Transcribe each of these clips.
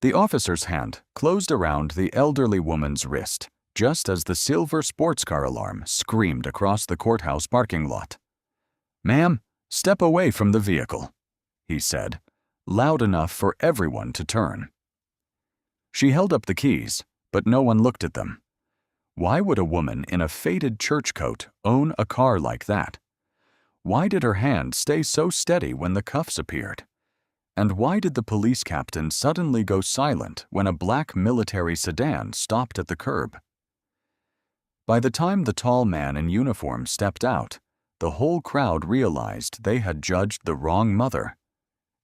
The officer's hand closed around the elderly woman's wrist just as the silver sports car alarm screamed across the courthouse parking lot. "Ma'am, step away from the vehicle," he said, loud enough for everyone to turn. She held up the keys, but no one looked at them. Why would a woman in a faded church coat own a car like that? Why did her hand stay so steady when the cuffs appeared? And why did the police captain suddenly go silent when a black military sedan stopped at the curb? By the time the tall man in uniform stepped out, the whole crowd realized they had judged the wrong mother,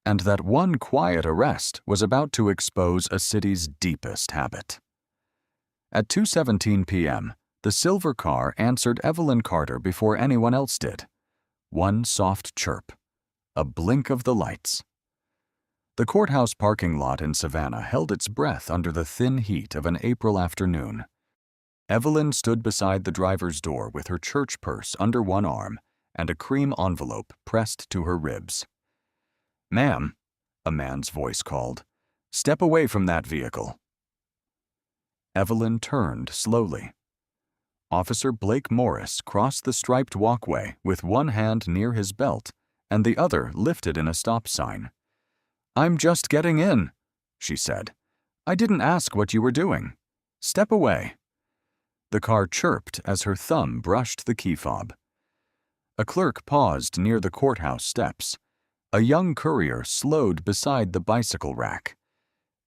and that one quiet arrest was about to expose a city's deepest habit. At 2:17 p.m., the silver car answered Evelyn Carter before anyone else did. One soft chirp, a blink of the lights. The courthouse parking lot in Savannah held its breath under the thin heat of an April afternoon. Evelyn stood beside the driver's door with her church purse under one arm and a cream envelope pressed to her ribs. "Ma'am," a man's voice called, "step away from that vehicle." Evelyn turned slowly. Officer Blake Morris crossed the striped walkway with one hand near his belt and the other lifted in a stop sign. "I'm just getting in," she said. "I didn't ask what you were doing. Step away." The car chirped as her thumb brushed the key fob. A clerk paused near the courthouse steps. A young courier slowed beside the bicycle rack.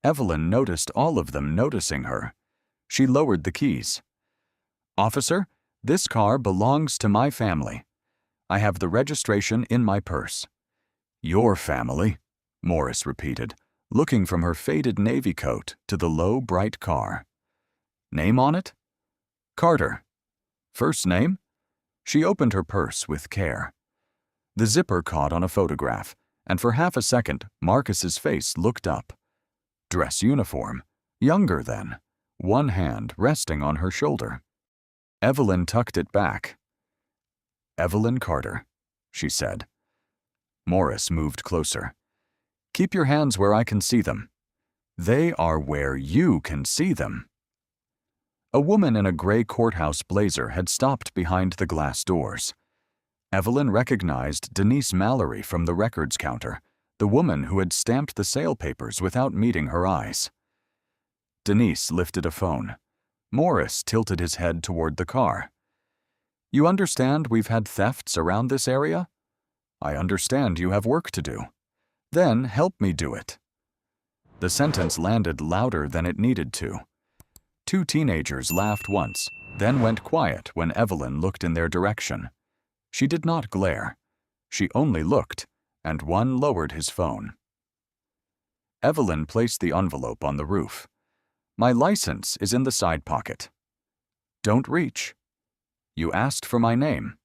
Evelyn noticed all of them noticing her. She lowered the keys. "Officer, this car belongs to my family. I have the registration in my purse." "Your family," Morris repeated, looking from her faded navy coat to the low, bright car. "Name on it?" "Carter." "First name?" She opened her purse with care. The zipper caught on a photograph, and for half a second, Marcus's face looked up. Dress uniform, younger then, one hand resting on her shoulder. Evelyn tucked it back. "Evelyn Carter," she said. Morris moved closer. "Keep your hands where I can see them." "They are where you can see them." A woman in a gray courthouse blazer had stopped behind the glass doors. Evelyn recognized Denise Mallory from the records counter, the woman who had stamped the sale papers without meeting her eyes. Denise lifted a phone. Morris tilted his head toward the car. "You understand we've had thefts around this area? I understand you have work to do. Then help me do it." The sentence landed louder than it needed to. Two teenagers laughed once, then went quiet when Evelyn looked in their direction. She did not glare. She only looked, and one lowered his phone. Evelyn placed the envelope on the roof. "My license is in the side pocket." "Don't reach." "You asked for my name."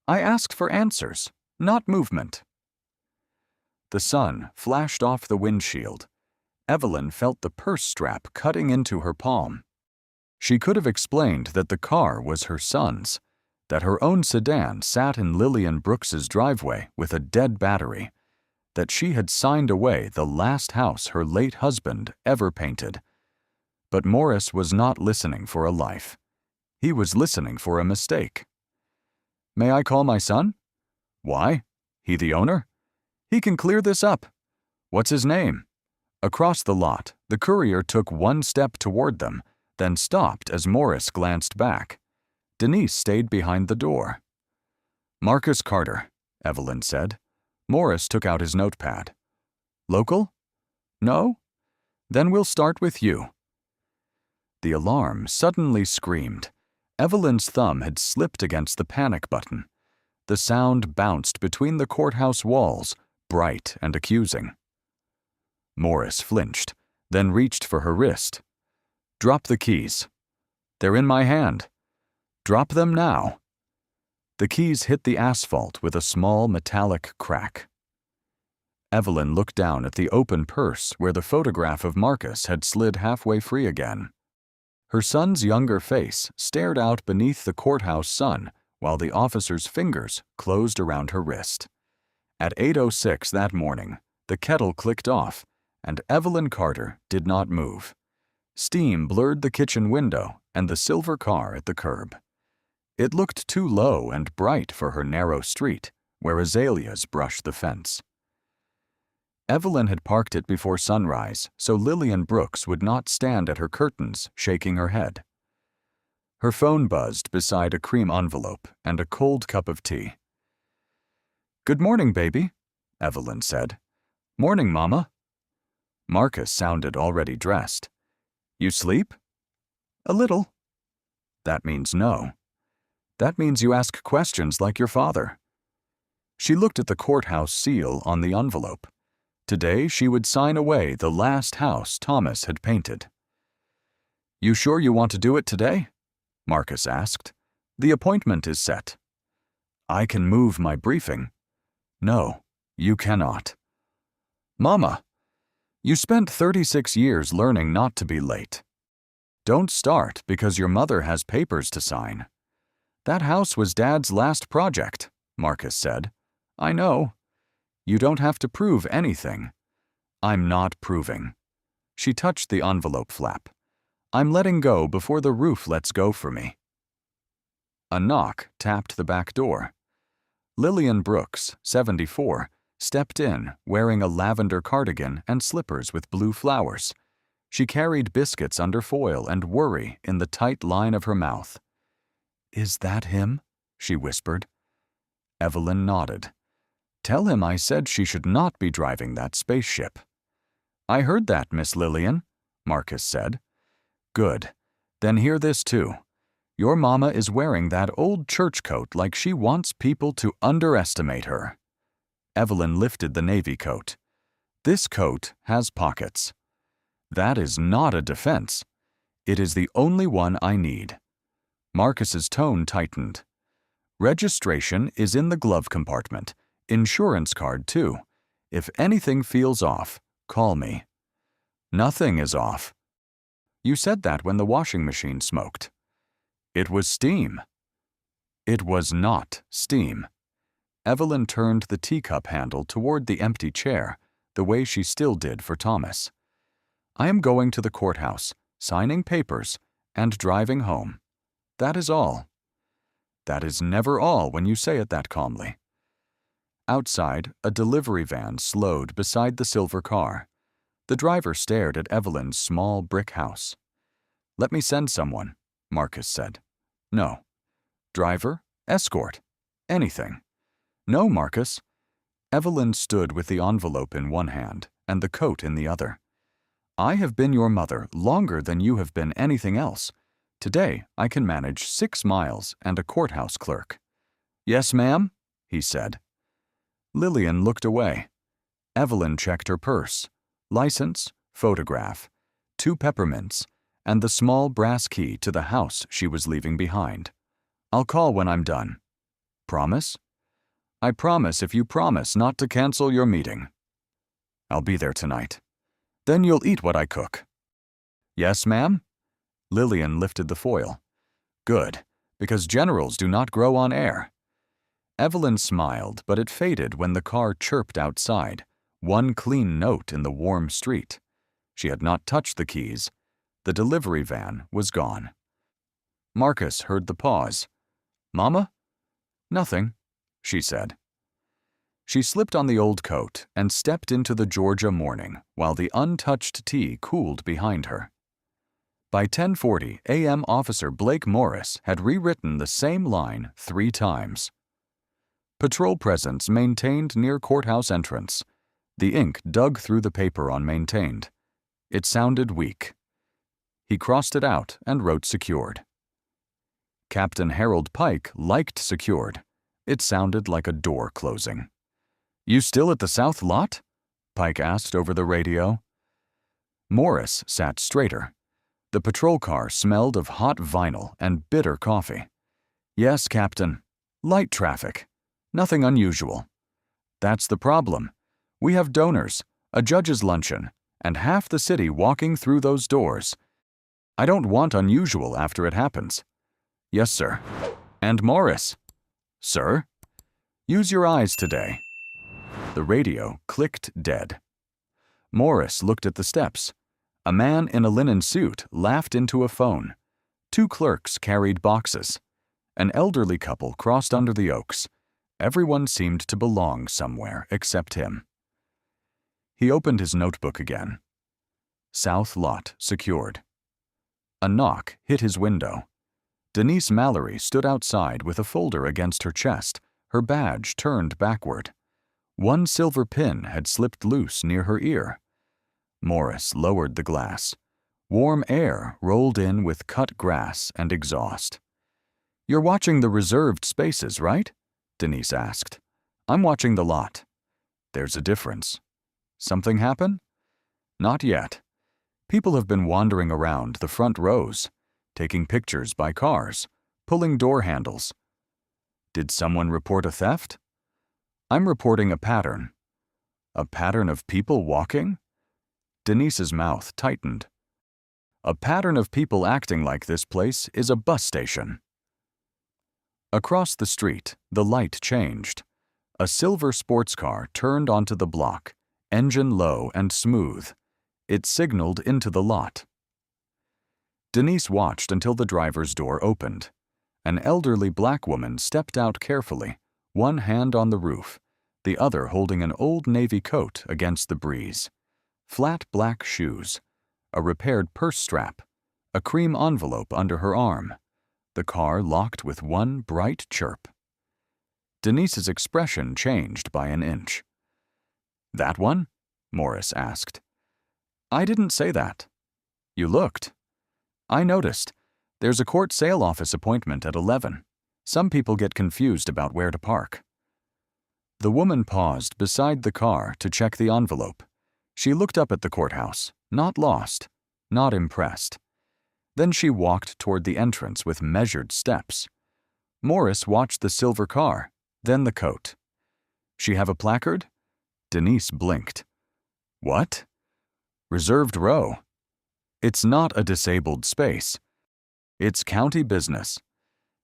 "I asked for answers, not movement." The sun flashed off the windshield. Evelyn felt the purse strap cutting into her palm. She could have explained that the car was her son's, that her own sedan sat in Lillian Brooks's driveway with a dead battery, that she had signed away the last house her late husband ever painted. But Morris was not listening for a life. He was listening for a mistake. "May I call my son?" "Why? He the owner?" "He can clear this up." "What's his name?" Across the lot, the courier took one step toward them, then stopped as Morris glanced back. Denise stayed behind the door. "Marcus Carter," Evelyn said. Morris took out his notepad. "Local? No? Then we'll start with you." The alarm suddenly screamed. Evelyn's thumb had slipped against the panic button. The sound bounced between the courthouse walls, bright and accusing. Morris flinched, then reached for her wrist. "Drop the keys." "They're in my hand." "Drop them now." The keys hit the asphalt with a small metallic crack. Evelyn looked down at the open purse where the photograph of Marcus had slid halfway free again. Her son's younger face stared out beneath the courthouse sun while the officer's fingers closed around her wrist. At 8:06 that morning, the kettle clicked off, and Evelyn Carter did not move. Steam blurred the kitchen window and the silver car at the curb. It looked too low and bright for her narrow street, where azaleas brushed the fence. Evelyn had parked it before sunrise so Lillian Brooks would not stand at her curtains shaking her head. Her phone buzzed beside a cream envelope and a cold cup of tea. "Good morning, baby," Evelyn said. "Morning, Mama." Marcus sounded already dressed. "You sleep?" "A little." "That means no. That means you ask questions like your father." She looked at the courthouse seal on the envelope. Today she would sign away the last house Thomas had painted. "You sure you want to do it today?" Marcus asked. "The appointment is set." "I can move my briefing." "No, you cannot." "Mama, you spent 36 years learning not to be late. Don't start because your mother has papers to sign." "That house was Dad's last project," Marcus said. "I know. You don't have to prove anything." "I'm not proving." She touched the envelope flap. "I'm letting go before the roof lets go for me." A knock tapped the back door. Lillian Brooks, 74, stepped in wearing a lavender cardigan and slippers with blue flowers. She carried biscuits under foil and worry in the tight line of her mouth. "Is that him?" she whispered. Evelyn nodded. "Tell him I said she should not be driving that spaceship." "I heard that, Miss Lillian," Marcus said. "Good. Then hear this too. Your mama is wearing that old church coat like she wants people to underestimate her." Evelyn lifted the navy coat. "This coat has pockets." "That is not a defense. It is the only one I need." Marcus's tone tightened. "Registration is in the glove compartment. Insurance card, too. If anything feels off, call me." "Nothing is off." "You said that when the washing machine smoked." "It was steam." It was not steam. Evelyn turned the teacup handle toward the empty chair, the way she still did for Thomas. "I am going to the courthouse, signing papers, and driving home. That is all." "That is never all when you say it that calmly." Outside, a delivery van slowed beside the silver car. The driver stared at Evelyn's small brick house. "Let me send someone," Marcus said. "No." "Driver? Escort? Anything." "No, Marcus." Evelyn stood with the envelope in one hand and the coat in the other. "I have been your mother longer than you have been anything else. Today I can manage 6 miles and a courthouse clerk." "Yes, ma'am," he said. Lillian looked away. Evelyn checked her purse. License, photograph, 2 peppermints, and the small brass key to the house she was leaving behind. "I'll call when I'm done." "Promise?" "I promise if you promise not to cancel your meeting." "I'll be there tonight." "Then you'll eat what I cook." "Yes, ma'am?" Lillian lifted the foil. "Good, because generals do not grow on air." Evelyn smiled, but it faded when the car chirped outside, one clean note in the warm street. She had not touched the keys. The delivery van was gone. Marcus heard the pause. "Mama?" "Nothing," she said. She slipped on the old coat and stepped into the Georgia morning while the untouched tea cooled behind her. By 10:40 a.m. Officer Blake Morris had rewritten the same line 3 times. Patrol presence maintained near courthouse entrance. The ink dug through the paper on maintained. It sounded weak. He crossed it out and wrote secured. Captain Harold Pike liked secured. It sounded like a door closing. "You still at the south lot?" Pike asked over the radio. Morris sat straighter. The patrol car smelled of hot vinyl and bitter coffee. "Yes, Captain. Light traffic. Nothing unusual." "That's the problem. We have donors, a judge's luncheon, and half the city walking through those doors. I don't want unusual after it happens." "Yes, sir." "And Morris." "Sir?" "Use your eyes today." The radio clicked dead. Morris looked at the steps. A man in a linen suit laughed into a phone. 2 clerks carried boxes. An elderly couple crossed under the oaks. Everyone seemed to belong somewhere except him. He opened his notebook again. South lot secured. A knock hit his window. Denise Mallory stood outside with a folder against her chest, her badge turned backward. 1 silver pin had slipped loose near her ear. Morris lowered the glass. Warm air rolled in with cut grass and exhaust. "You're watching the reserved spaces, right?" Denise asked. "I'm watching the lot." "There's a difference." "Something happen?" "Not yet. People have been wandering around the front rows, taking pictures by cars, pulling door handles." "Did someone report a theft?" "I'm reporting a pattern." "A pattern of people walking?" Denise's mouth tightened. "A pattern of people acting like this place is a bus station." Across the street, the light changed. A silver sports car turned onto the block, engine low and smooth. It signaled into the lot. Denise watched until the driver's door opened. An elderly black woman stepped out carefully, one hand on the roof, the other holding an old navy coat against the breeze. Flat black shoes, a repaired purse strap, a cream envelope under her arm. The car locked with one bright chirp. Denise's expression changed by an inch. "That one?" Morris asked. "I didn't say that." "You looked." "I noticed. There's a court sale office appointment at 11. Some people get confused about where to park." The woman paused beside the car to check the envelope. She looked up at the courthouse, not lost, not impressed. Then she walked toward the entrance with measured steps. Morris watched the silver car, then the coat. "She have a placard?" Denise blinked. "What?" "Reserved row." "It's not a disabled space. It's county business."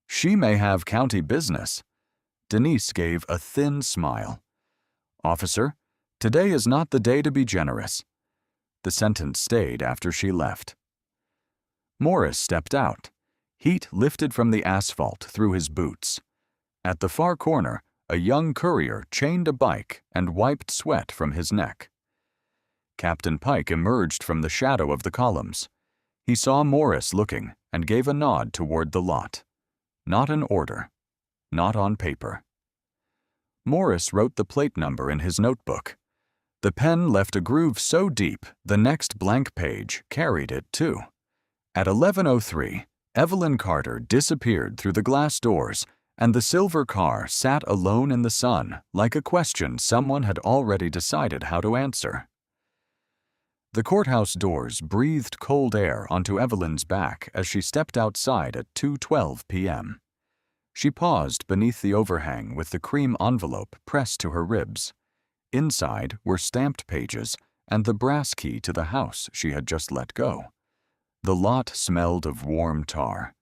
"She may have county business." Denise gave a thin smile. "Officer, today is not the day to be generous." The sentence stayed after she left. Morris stepped out. Heat lifted from the asphalt through his boots. At the far corner, a young courier chained a bike and wiped sweat from his neck. Captain Pike emerged from the shadow of the columns. He saw Morris looking and gave a nod toward the lot. Not an order. Not on paper. Morris wrote the plate number in his notebook. The pen left a groove so deep the next blank page carried it too. At 11:03, Evelyn Carter disappeared through the glass doors, and the silver car sat alone in the sun like a question someone had already decided how to answer. The courthouse doors breathed cold air onto Evelyn's back as she stepped outside at 2:12 p.m. She paused beneath the overhang with the cream envelope pressed to her ribs. Inside were stamped pages and the brass key to the house she had just let go. The lot smelled of warm tar.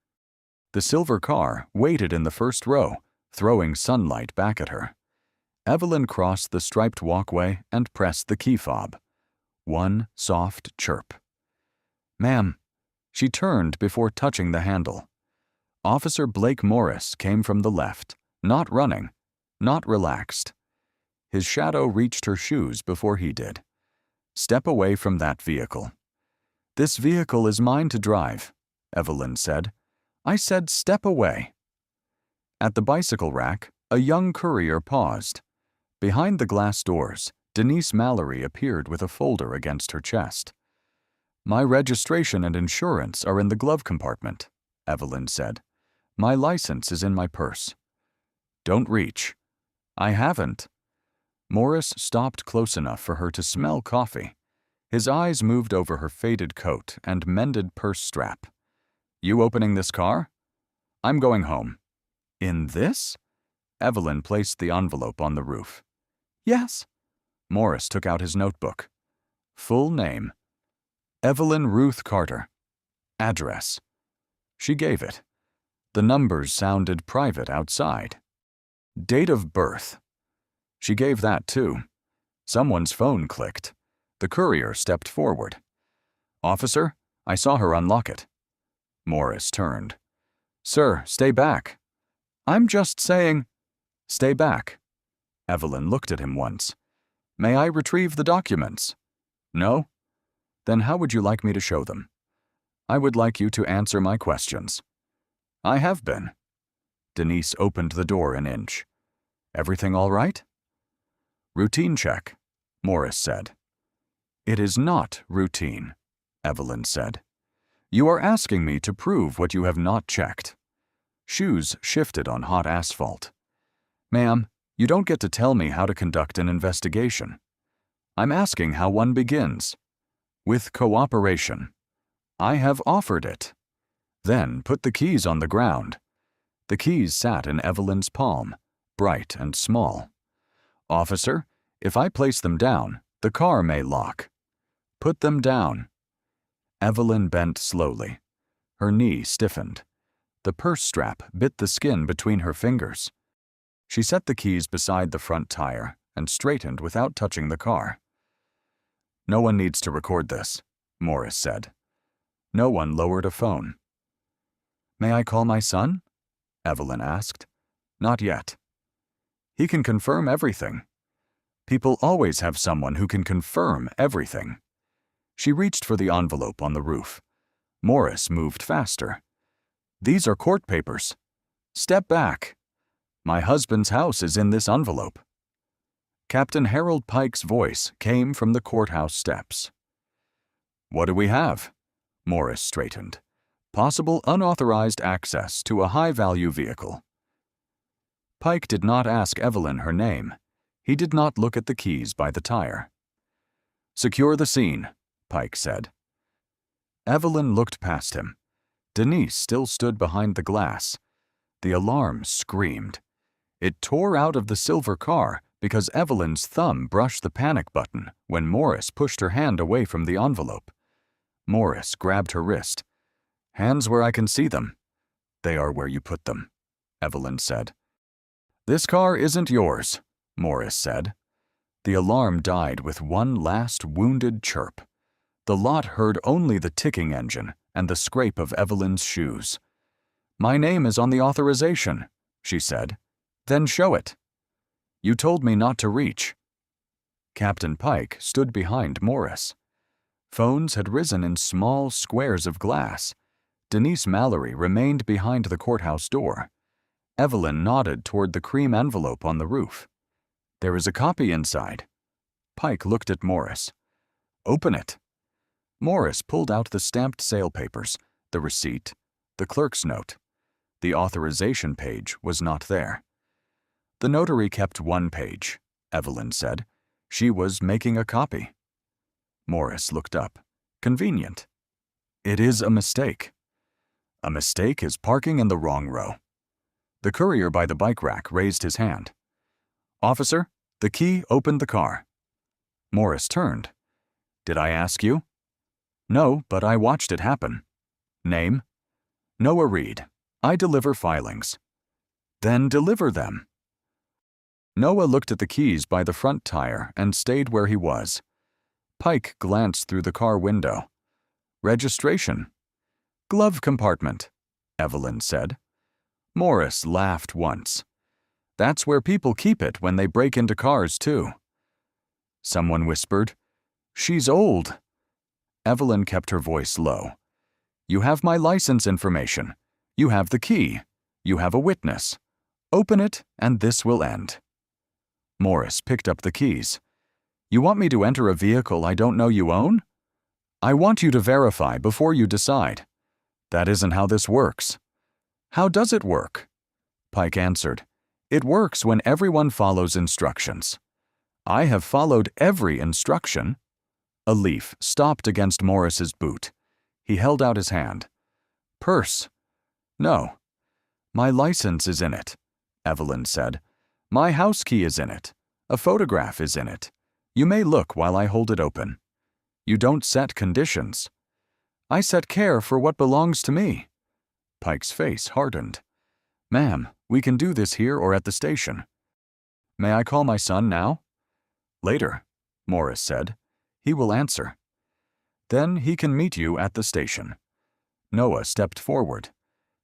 The silver car waited in the first row, throwing sunlight back at her. Evelyn crossed the striped walkway and pressed the key fob. One soft chirp. "Ma'am." She turned before touching the handle. Officer Blake Morris came from the left, not running, not relaxed. His shadow reached her shoes before he did. "Step away from that vehicle." "This vehicle is mine to drive," Evelyn said. "I said step away." At the bicycle rack, a young courier paused. Behind the glass doors, Denise Mallory appeared with a folder against her chest. "My registration and insurance are in the glove compartment," Evelyn said. "My license is in my purse." "Don't reach." "I haven't." Morris stopped close enough for her to smell coffee. His eyes moved over her faded coat and mended purse strap. "You opening this car?" "I'm going home." "In this?" Evelyn placed the envelope on the roof. "Yes." Morris took out his notebook. Full name: Evelyn Ruth Carter. Address. She gave it. The numbers sounded private outside. Date of birth. She gave that too. Someone's phone clicked. The courier stepped forward. "Officer, I saw her unlock it." Morris turned. "Sir, stay back." "I'm just saying—" "Stay back." Evelyn looked at him once. "May I retrieve the documents?" "No?" "Then how would you like me to show them?" "I would like you to answer my questions." "I have been." Denise opened the door an inch. "Everything all right?" "Routine check," Morris said. "It is not routine," Evelyn said. "You are asking me to prove what you have not checked." Shoes shifted on hot asphalt. "Ma'am, you don't get to tell me how to conduct an investigation. I'm asking how one begins. With cooperation. I have offered it. Then put the keys on the ground." The keys sat in Evelyn's palm, bright and small. "Officer, if I place them down, the car may lock." "Put them down." Evelyn bent slowly. Her knee stiffened. The purse strap bit the skin between her fingers. She set the keys beside the front tire and straightened without touching the car. "No one needs to record this," Morris said. No one lowered a phone. "May I call my son?" Evelyn asked. "Not yet." "He can confirm everything." "People always have someone who can confirm everything." She reached for the envelope on the roof. Morris moved faster. "These are court papers." "Step back." "My husband's house is in this envelope." Captain Harold Pike's voice came from the courthouse steps. "What do we have?" Morris straightened. "Possible unauthorized access to a high-value vehicle." Pike did not ask Evelyn her name. He did not look at the keys by the tire. "Secure the scene," Pike said. Evelyn looked past him. Denise still stood behind the glass. The alarm screamed. It tore out of the silver car because Evelyn's thumb brushed the panic button when Morris pushed her hand away from the envelope. Morris grabbed her wrist. "Hands where I can see them." "They are where you put them," Evelyn said. "This car isn't yours," Morris said. The alarm died with one last wounded chirp. The lot heard only the ticking engine and the scrape of Evelyn's shoes. "My name is on the authorization," she said. "Then show it." "You told me not to reach." Captain Pike stood behind Morris. Phones had risen in small squares of glass. Denise Mallory remained behind the courthouse door. Evelyn nodded toward the cream envelope on the roof. "There is a copy inside." Pike looked at Morris. "Open it." Morris pulled out the stamped sale papers, the receipt, the clerk's note. The authorization page was not there. "The notary kept one page," Evelyn said. "She was making a copy." Morris looked up. "Convenient." "It is a mistake." "A mistake is parking in the wrong row." The courier by the bike rack raised his hand. "Officer, the key opened the car." Morris turned. "Did I ask you?" "No, but I watched it happen." "Name?" "Noah Reed. I deliver filings." "Then deliver them." Noah looked at the keys by the front tire and stayed where he was. Pike glanced through the car window. "Registration." "Glove compartment," Evelyn said. Morris laughed once. "That's where people keep it when they break into cars, too." Someone whispered, "She's old." Evelyn kept her voice low. "You have my license information. You have the key. You have a witness. Open it, and this will end." Morris picked up the keys. "You want me to enter a vehicle I don't know you own?" "I want you to verify before you decide." "That isn't how this works." "How does it work?" Pike answered, "It works when everyone follows instructions." "I have followed every instruction." A leaf stopped against Morris's boot. He held out his hand. "Purse." "No." "My license is in it," Evelyn said. "My house key is in it. A photograph is in it. You may look while I hold it open." "You don't set conditions." "I set care for what belongs to me." Pike's face hardened. "Ma'am, we can do this here or at the station." "May I call my son now?" "Later," Morris said. He will answer. Then he can meet you at the station. Noah stepped forward.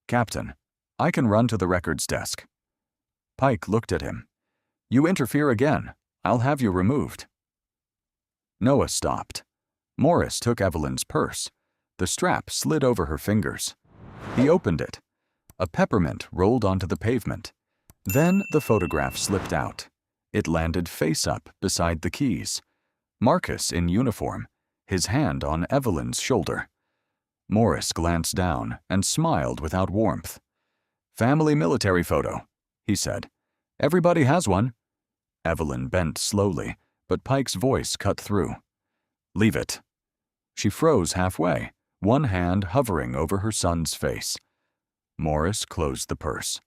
Captain, I can run to the records desk. Pike looked at him. You interfere again. I'll have you removed. Noah stopped. Morris took Evelyn's purse. The strap slid over her fingers. He opened it. A peppermint rolled onto the pavement. Then the photograph slipped out. It landed face up beside the keys. Marcus in uniform, his hand on Evelyn's shoulder. Morris glanced down and smiled without warmth. Family military photo, he said. Everybody has one. Evelyn bent slowly, but Pike's voice cut through. Leave it. She froze halfway, one hand hovering over her son's face. Morris closed the purse.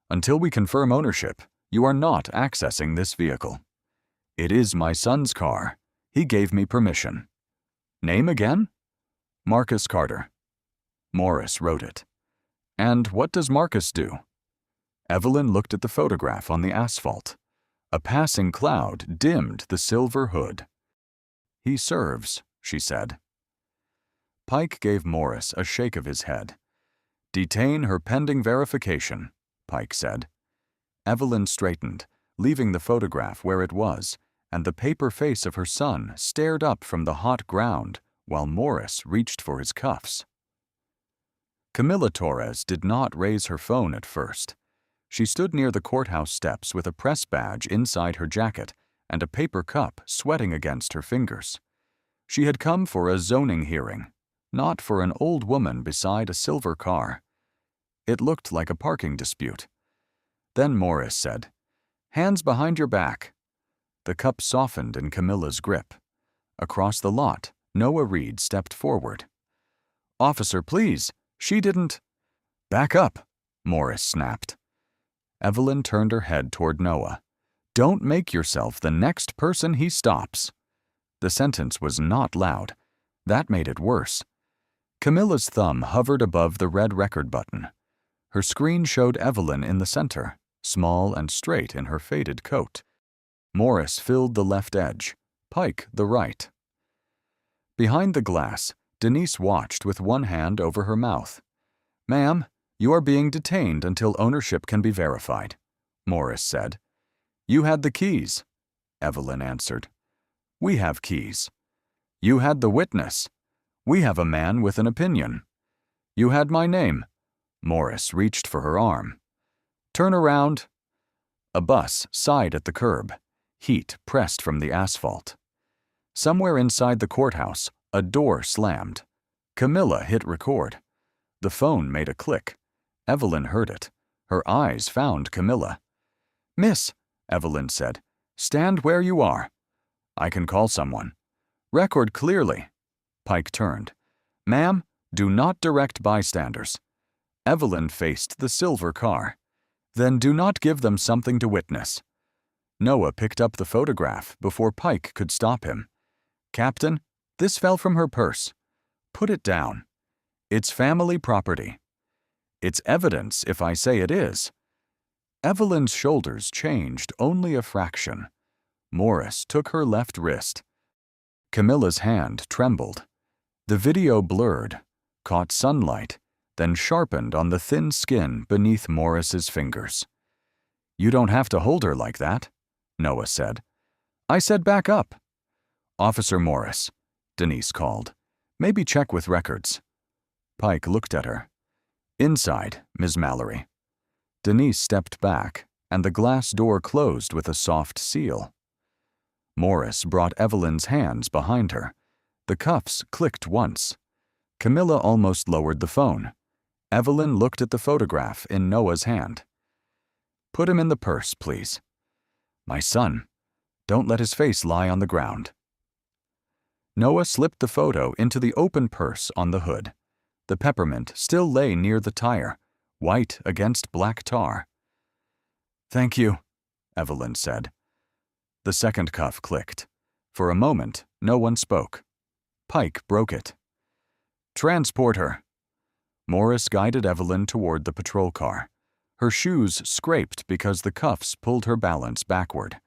Until we confirm ownership, you are not accessing this vehicle. It is my son's car. He gave me permission. Name again? Marcus Carter. Morris wrote it. And what does Marcus do? Evelyn looked at the photograph on the asphalt. A passing cloud dimmed the silver hood. He serves, she said. Pike gave Morris a shake of his head. Detain her pending verification, Pike said. Evelyn straightened, leaving the photograph where it was, and the paper face of her son stared up from the hot ground while Morris reached for his cuffs. Camilla Torres did not raise her phone at first. She stood near the courthouse steps with a press badge inside her jacket and a paper cup sweating against her fingers. She had come for a zoning hearing, not for an old woman beside a silver car. It looked like a parking dispute. Then Morris said, "Hands behind your back." The cup softened in Camilla's grip. Across the lot, Noah Reed stepped forward. "Officer, please, she didn't—" "Back up," Morris snapped. Evelyn turned her head toward Noah. "Don't make yourself the next person he stops." The sentence was not loud. That made it worse. Camilla's thumb hovered above the red record button. Her screen showed Evelyn in the center, small and straight in her faded coat. Morris filled the left edge, Pike the right. Behind the glass, Denise watched with one hand over her mouth. "Ma'am, you are being detained until ownership can be verified," Morris said. "You had the keys," Evelyn answered. "We have keys." "You had the witness." "We have a man with an opinion." "You had my name." Morris reached for her arm. "Turn around." A bus sighed at the curb. Heat pressed from the asphalt. Somewhere inside the courthouse, a door slammed. Camilla hit record. The phone made a click. Evelyn heard it. Her eyes found Camilla. "Miss," Evelyn said, "stand where you are." "I can call someone." "Record clearly." Pike turned. "Ma'am, do not direct bystanders." Evelyn faced the silver car. "Then do not give them something to witness." Noah picked up the photograph before Pike could stop him. "Captain, this fell from her purse." "Put it down." "It's family property." "It's evidence if I say it is." Evelyn's shoulders changed only a fraction. Morris took her left wrist. Camilla's hand trembled. The video blurred, caught sunlight, then sharpened on the thin skin beneath Morris's fingers. "You don't have to hold her like that," Noah said. "I said back up." "Officer Morris," Denise called. "Maybe check with records." Pike looked at her. "Inside, Ms. Mallory." Denise stepped back, and the glass door closed with a soft seal. Morris brought Evelyn's hands behind her. The cuffs clicked once. Camilla almost lowered the phone. Evelyn looked at the photograph in Noah's hand. "Put him in the purse, please." "My son. Don't let his face lie on the ground." Noah slipped the photo into the open purse on the hood. The peppermint still lay near the tire, white against black tar. "Thank you," Evelyn said. The second cuff clicked. For a moment, no one spoke. Pike broke it. "Transport her." Morris guided Evelyn toward the patrol car. Her shoes scraped because the cuffs pulled her balance backward.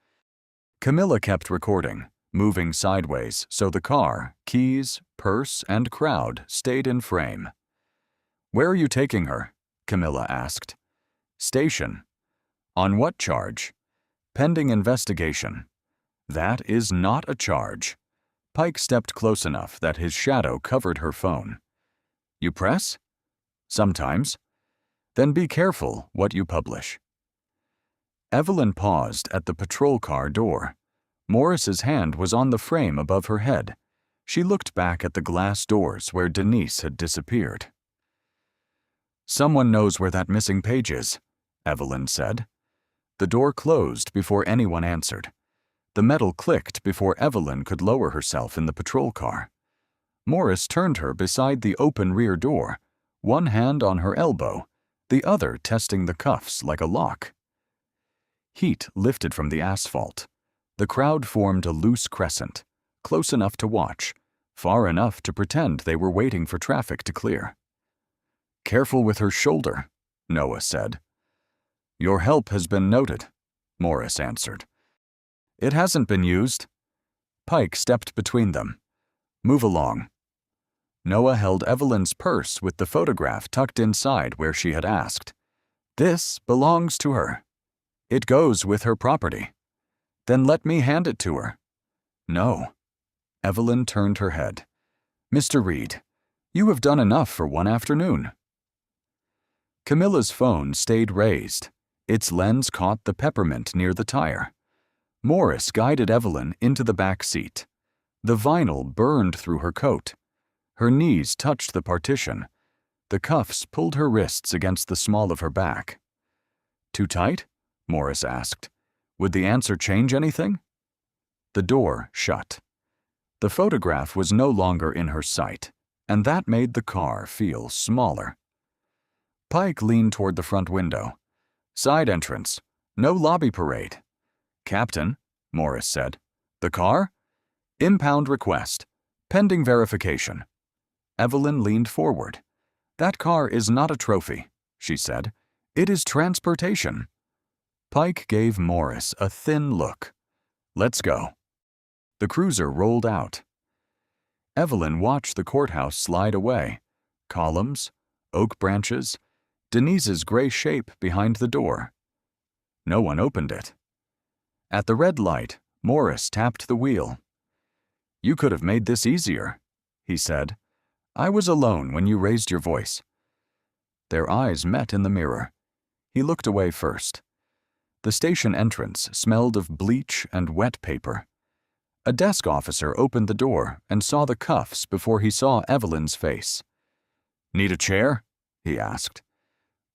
Camilla kept recording, moving sideways so the car, keys, purse, and crowd stayed in frame. "Where are you taking her?" Camilla asked. "Station." "On what charge?" "Pending investigation." "That is not a charge." Pike stepped close enough that his shadow covered her phone. "You press?" "Sometimes." "Then be careful what you publish." Evelyn paused at the patrol car door. Morris's hand was on the frame above her head. She looked back at the glass doors where Denise had disappeared. "Someone knows where that missing page is," Evelyn said. The door closed before anyone answered. The metal clicked before Evelyn could lower herself in the patrol car. Morris turned her beside the open rear door, one hand on her elbow, the other testing the cuffs like a lock. Heat lifted from the asphalt. The crowd formed a loose crescent, close enough to watch, far enough to pretend they were waiting for traffic to clear. "Careful with her shoulder," Noah said. "Your help has been noted," Morris answered. "It hasn't been used." Pike stepped between them. "Move along." Noah held Evelyn's purse with the photograph tucked inside where she had asked. "This belongs to her. It goes with her property." "Then let me hand it to her." "No." Evelyn turned her head. "Mr. Reed, you have done enough for one afternoon." Camilla's phone stayed raised. Its lens caught the peppermint near the tire. Morris guided Evelyn into the back seat. The vinyl burned through her coat. Her knees touched the partition. The cuffs pulled her wrists against the small of her back. "Too tight?" Morris asked. "Would the answer change anything?" The door shut. The photograph was no longer in her sight, and that made the car feel smaller. Pike leaned toward the front window. "Side entrance. No lobby parade." "Captain," Morris said. "The car?" "Impound request. Pending verification." Evelyn leaned forward. "That car is not a trophy," she said. "It is transportation." Pike gave Morris a thin look. "Let's go." The cruiser rolled out. Evelyn watched the courthouse slide away. Columns, oak branches, Denise's gray shape behind the door. No one opened it. At the red light, Morris tapped the wheel. "You could have made this easier," he said. "I was alone when you raised your voice." Their eyes met in the mirror. He looked away first. The station entrance smelled of bleach and wet paper. A desk officer opened the door and saw the cuffs before he saw Evelyn's face. "Need a chair?" he asked.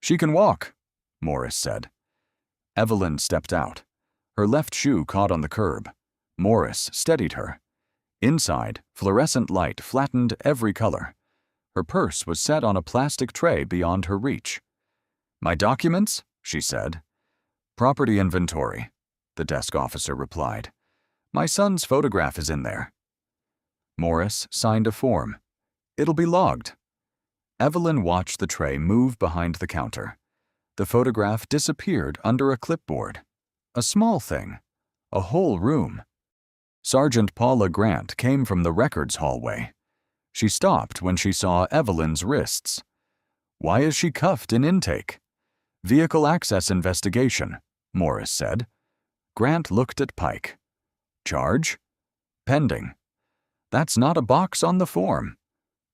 "She can walk," Morris said. Evelyn stepped out. Her left shoe caught on the curb. Morris steadied her. Inside, fluorescent light flattened every color. Her purse was set on a plastic tray beyond her reach. "My documents?" she said. "Property inventory," the desk officer replied. "My son's photograph is in there." Morris signed a form. "It'll be logged." Evelyn watched the tray move behind the counter. The photograph disappeared under a clipboard. A small thing. A whole room. Sergeant Paula Grant came from the records hallway. She stopped when she saw Evelyn's wrists. "Why is she cuffed in intake?" "Vehicle access investigation," Morris said. Grant looked at Pike. "Charge?" "Pending." "That's not a box on the form."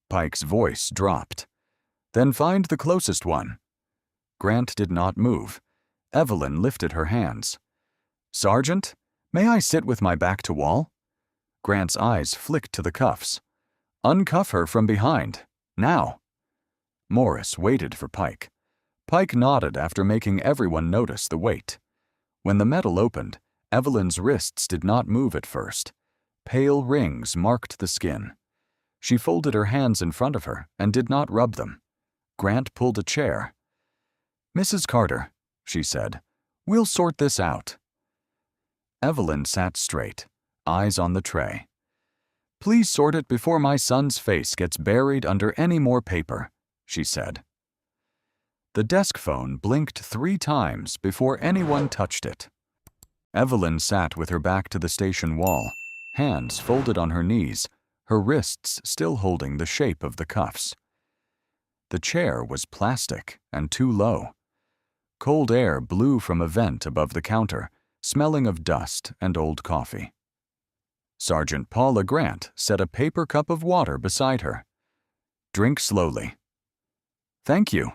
Pike's voice dropped. "Then find the closest one." Grant did not move. Evelyn lifted her hands. "Sergeant, may I sit with my back to wall?" Grant's eyes flicked to the cuffs. "Uncuff her from behind. Now." Morris waited for Pike. Pike nodded after making everyone notice the weight. When the metal opened, Evelyn's wrists did not move at first. Pale rings marked the skin. She folded her hands in front of her and did not rub them. Grant pulled a chair. "Mrs. Carter," she said, "we'll sort this out." Evelyn sat straight, eyes on the tray. "Please sort it before my son's face gets buried under any more paper," she said. The desk phone blinked 3 times before anyone touched it. Evelyn sat with her back to the station wall, hands folded on her knees, her wrists still holding the shape of the cuffs. The chair was plastic and too low. Cold air blew from a vent above the counter, smelling of dust and old coffee. Sergeant Paula Grant set a paper cup of water beside her. "Drink slowly." "Thank you."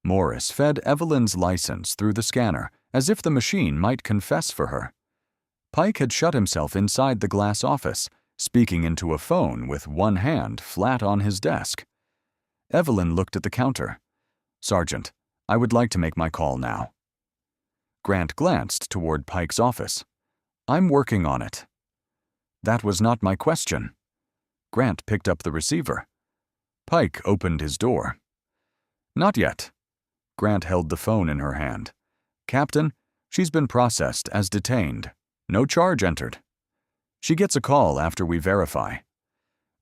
Morris fed Evelyn's license through the scanner, as if the machine might confess for her. Pike had shut himself inside the glass office, speaking into a phone with one hand flat on his desk. Evelyn looked at the counter. "Sergeant, I would like to make my call now." Grant glanced toward Pike's office. "I'm working on it." "That was not my question." Grant picked up the receiver. Pike opened his door. "Not yet." Grant held the phone in her hand. "Captain, she's been processed as detained. No charge entered. She gets a call after we verify.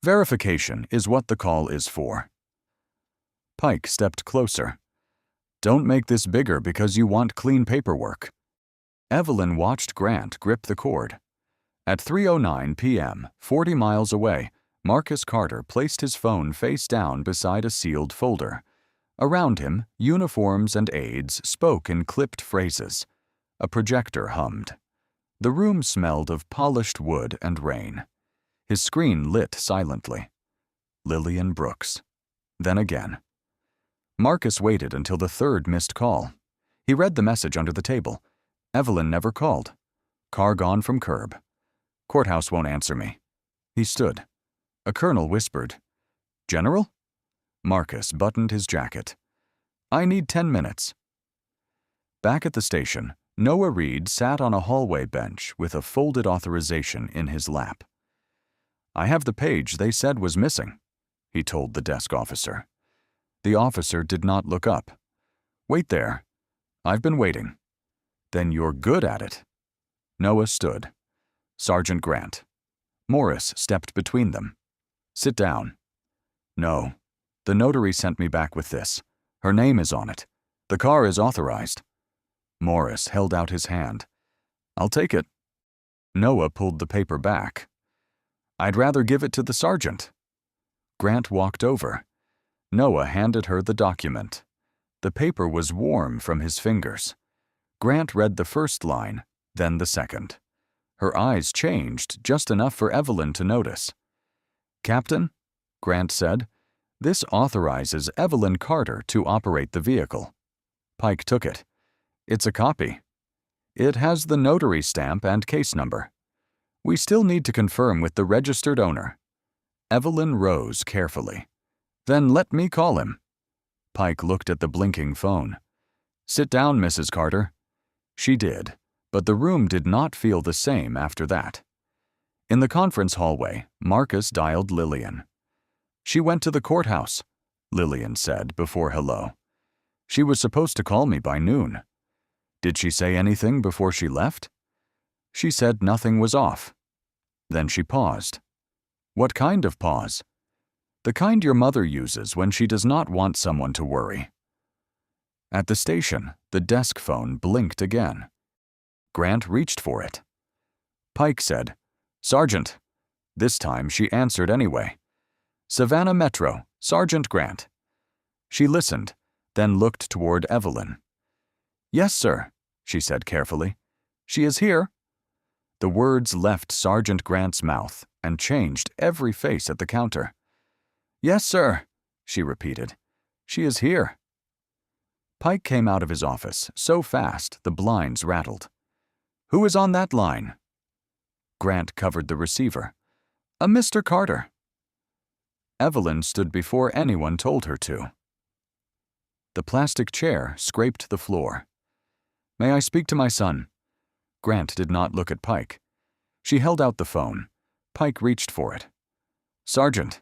Verification is what the call is for." Pike stepped closer. "Don't make this bigger because you want clean paperwork." Evelyn watched Grant grip the cord. At 3:09 p.m., 40 miles away, Marcus Carter placed his phone face down beside a sealed folder. Around him, uniforms and aides spoke in clipped phrases. A projector hummed. The room smelled of polished wood and rain. His screen lit silently. Lillian Brooks. Then again. Marcus waited until the third missed call. He read the message under the table. Evelyn never called. Car gone from curb. Courthouse won't answer me. He stood. A colonel whispered, "General?" Marcus buttoned his jacket. "I need 10 minutes." Back at the station, Noah Reed sat on a hallway bench with a folded authorization in his lap. "I have the page they said was missing," he told the desk officer. The officer did not look up. "Wait there. I've been waiting." "Then you're good at it." Noah stood. "Sergeant Grant." Morris stepped between them. "Sit down." "No. The notary sent me back with this. Her name is on it. The car is authorized." Morris held out his hand. "I'll take it." Noah pulled the paper back. "I'd rather give it to the sergeant." Grant walked over. Noah handed her the document. The paper was warm from his fingers. Grant read the first line, then the second. Her eyes changed just enough for Evelyn to notice. "Captain," Grant said, "this authorizes Evelyn Carter to operate the vehicle." Pike took it. "It's a copy. It has the notary stamp and case number. We still need to confirm with the registered owner." Evelyn rose carefully. "Then let me call him." Pike looked at the blinking phone. "Sit down, Mrs. Carter." She did, but the room did not feel the same after that. In the conference hallway, Marcus dialed Lillian. "She went to the courthouse," Lillian said before hello. "She was supposed to call me by noon." "Did she say anything before she left?" "She said nothing was off." Then she paused. "What kind of pause?" "The kind your mother uses when she does not want someone to worry." At the station, the desk phone blinked again. Grant reached for it. Pike said, "Sergeant." This time she answered anyway. "Savannah Metro, Sergeant Grant." She listened, then looked toward Evelyn. "Yes, sir," she said carefully. "She is here." The words left Sergeant Grant's mouth and changed every face at the counter. "Yes, sir," she repeated. "She is here." Pike came out of his office so fast the blinds rattled. "Who is on that line?" Grant covered the receiver. "A Mr. Carter." Evelyn stood before anyone told her to. The plastic chair scraped the floor. "May I speak to my son?" Grant did not look at Pike. She held out the phone. Pike reached for it. "Sergeant."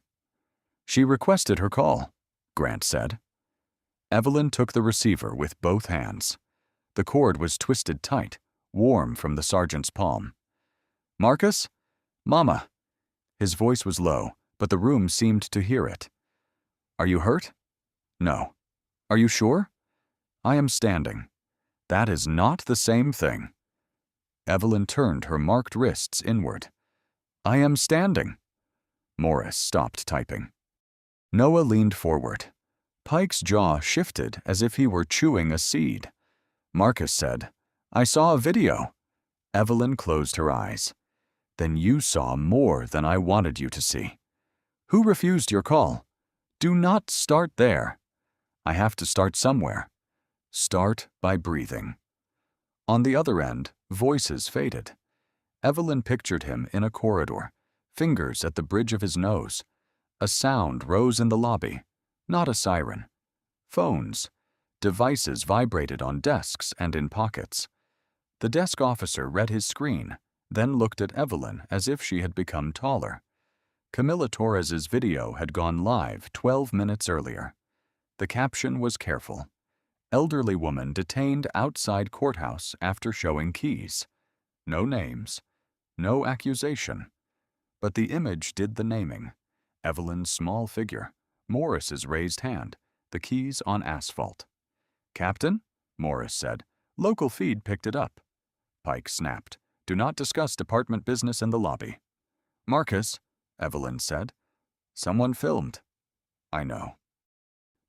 "She requested her call," Grant said. Evelyn took the receiver with both hands. The cord was twisted tight, warm from the sergeant's palm. "Marcus? Mama." His voice was low, but the room seemed to hear it. "Are you hurt?" "No." "Are you sure?" "I am standing." "That is not the same thing." Evelyn turned her marked wrists inward. I am standing. Morris stopped typing. Noah leaned forward. Pike's jaw shifted as if he were chewing a seed. Marcus said, I saw a video. Evelyn closed her eyes. Then you saw more than I wanted you to see. Who refused your call? Do not start there. I have to start somewhere. Start by breathing. On the other end, voices faded. Evelyn pictured him in a corridor, fingers at the bridge of his nose. A sound rose in the lobby, not a siren. Phones. Devices vibrated on desks and in pockets. The desk officer read his screen, then looked at Evelyn as if she had become taller. Camilla Torres's video had gone live 12 minutes earlier. The caption was careful. Elderly woman detained outside courthouse after showing keys. No names. No accusation. But the image did the naming. Evelyn's small figure, Morris's raised hand, the keys on asphalt. Captain? Morris said. Local feed picked it up. Pike snapped. Do not discuss department business in the lobby. Marcus, Evelyn said. Someone filmed. I know.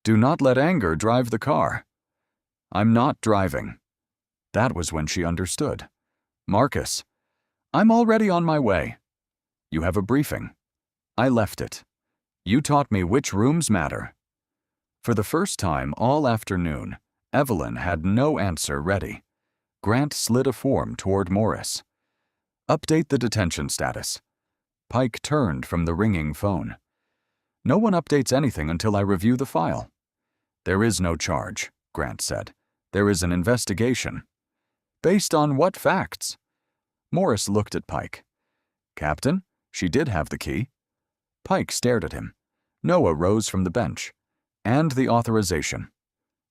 Do not let anger drive the car. I'm not driving. That was when she understood. Marcus, I'm already on my way. You have a briefing. I left it. You taught me which rooms matter. For the first time all afternoon, Evelyn had no answer ready. Grant slid a form toward Morris. Update the detention status. Pike turned from the ringing phone. No one updates anything until I review the file. There is no charge, Grant said. There is an investigation. Based on what facts? Morris looked at Pike. Captain, she did have the key. Pike stared at him. Noah rose from the bench. And the authorization.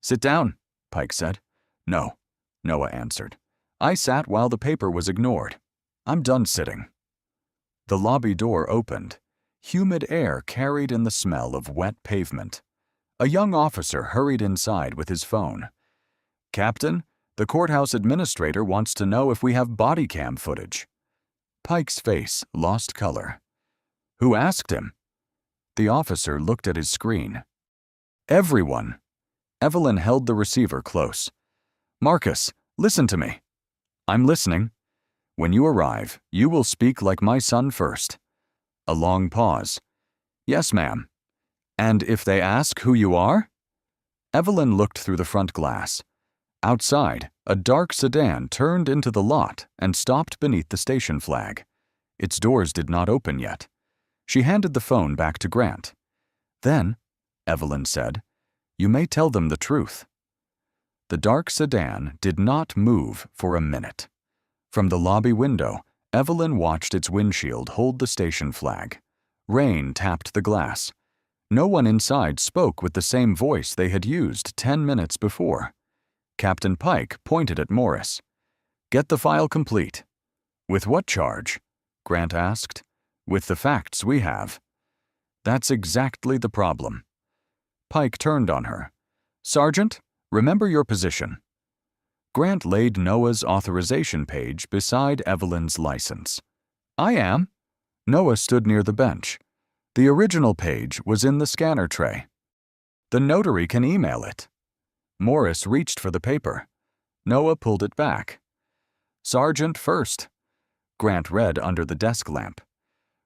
Sit down, Pike said. No, Noah answered. I sat while the paper was ignored. I'm done sitting. The lobby door opened. Humid air carried in the smell of wet pavement. A young officer hurried inside with his phone. Captain, the courthouse administrator wants to know if we have body cam footage. Pike's face lost color. Who asked him? The officer looked at his screen. Everyone. Evelyn held the receiver close. Marcus, listen to me. I'm listening. When you arrive, you will speak like my son first. A long pause. Yes, ma'am. And if they ask who you are? Evelyn looked through the front glass. Outside, a dark sedan turned into the lot and stopped beneath the station flag. Its doors did not open yet. She handed the phone back to Grant. Then, Evelyn said, you may tell them the truth. The dark sedan did not move for a minute. From the lobby window, Evelyn watched its windshield hold the station flag. Rain tapped the glass. No one inside spoke with the same voice they had used 10 minutes before. Captain Pike pointed at Morris. Get the file complete. With what charge? Grant asked. With the facts we have. That's exactly the problem. Pike turned on her. Sergeant, remember your position. Grant laid Noah's authorization page beside Evelyn's license. I am. Noah stood near the bench. The original page was in the scanner tray. The notary can email it. Morris reached for the paper. Noah pulled it back. Sergeant first. Grant read under the desk lamp.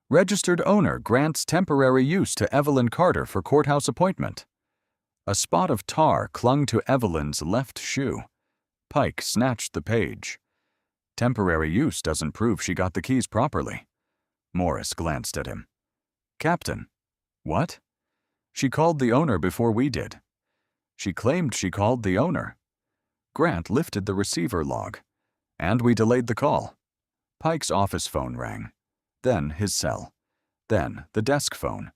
Registered owner grants temporary use to Evelyn Carter for courthouse appointment. A spot of tar clung to Evelyn's left shoe. Pike snatched the page. Temporary use doesn't prove she got the keys properly. Morris glanced at him. Captain. What? She called the owner before we did. She claimed she called the owner. Grant lifted the receiver log. And we delayed the call. Pike's office phone rang. Then his cell. Then the desk phone.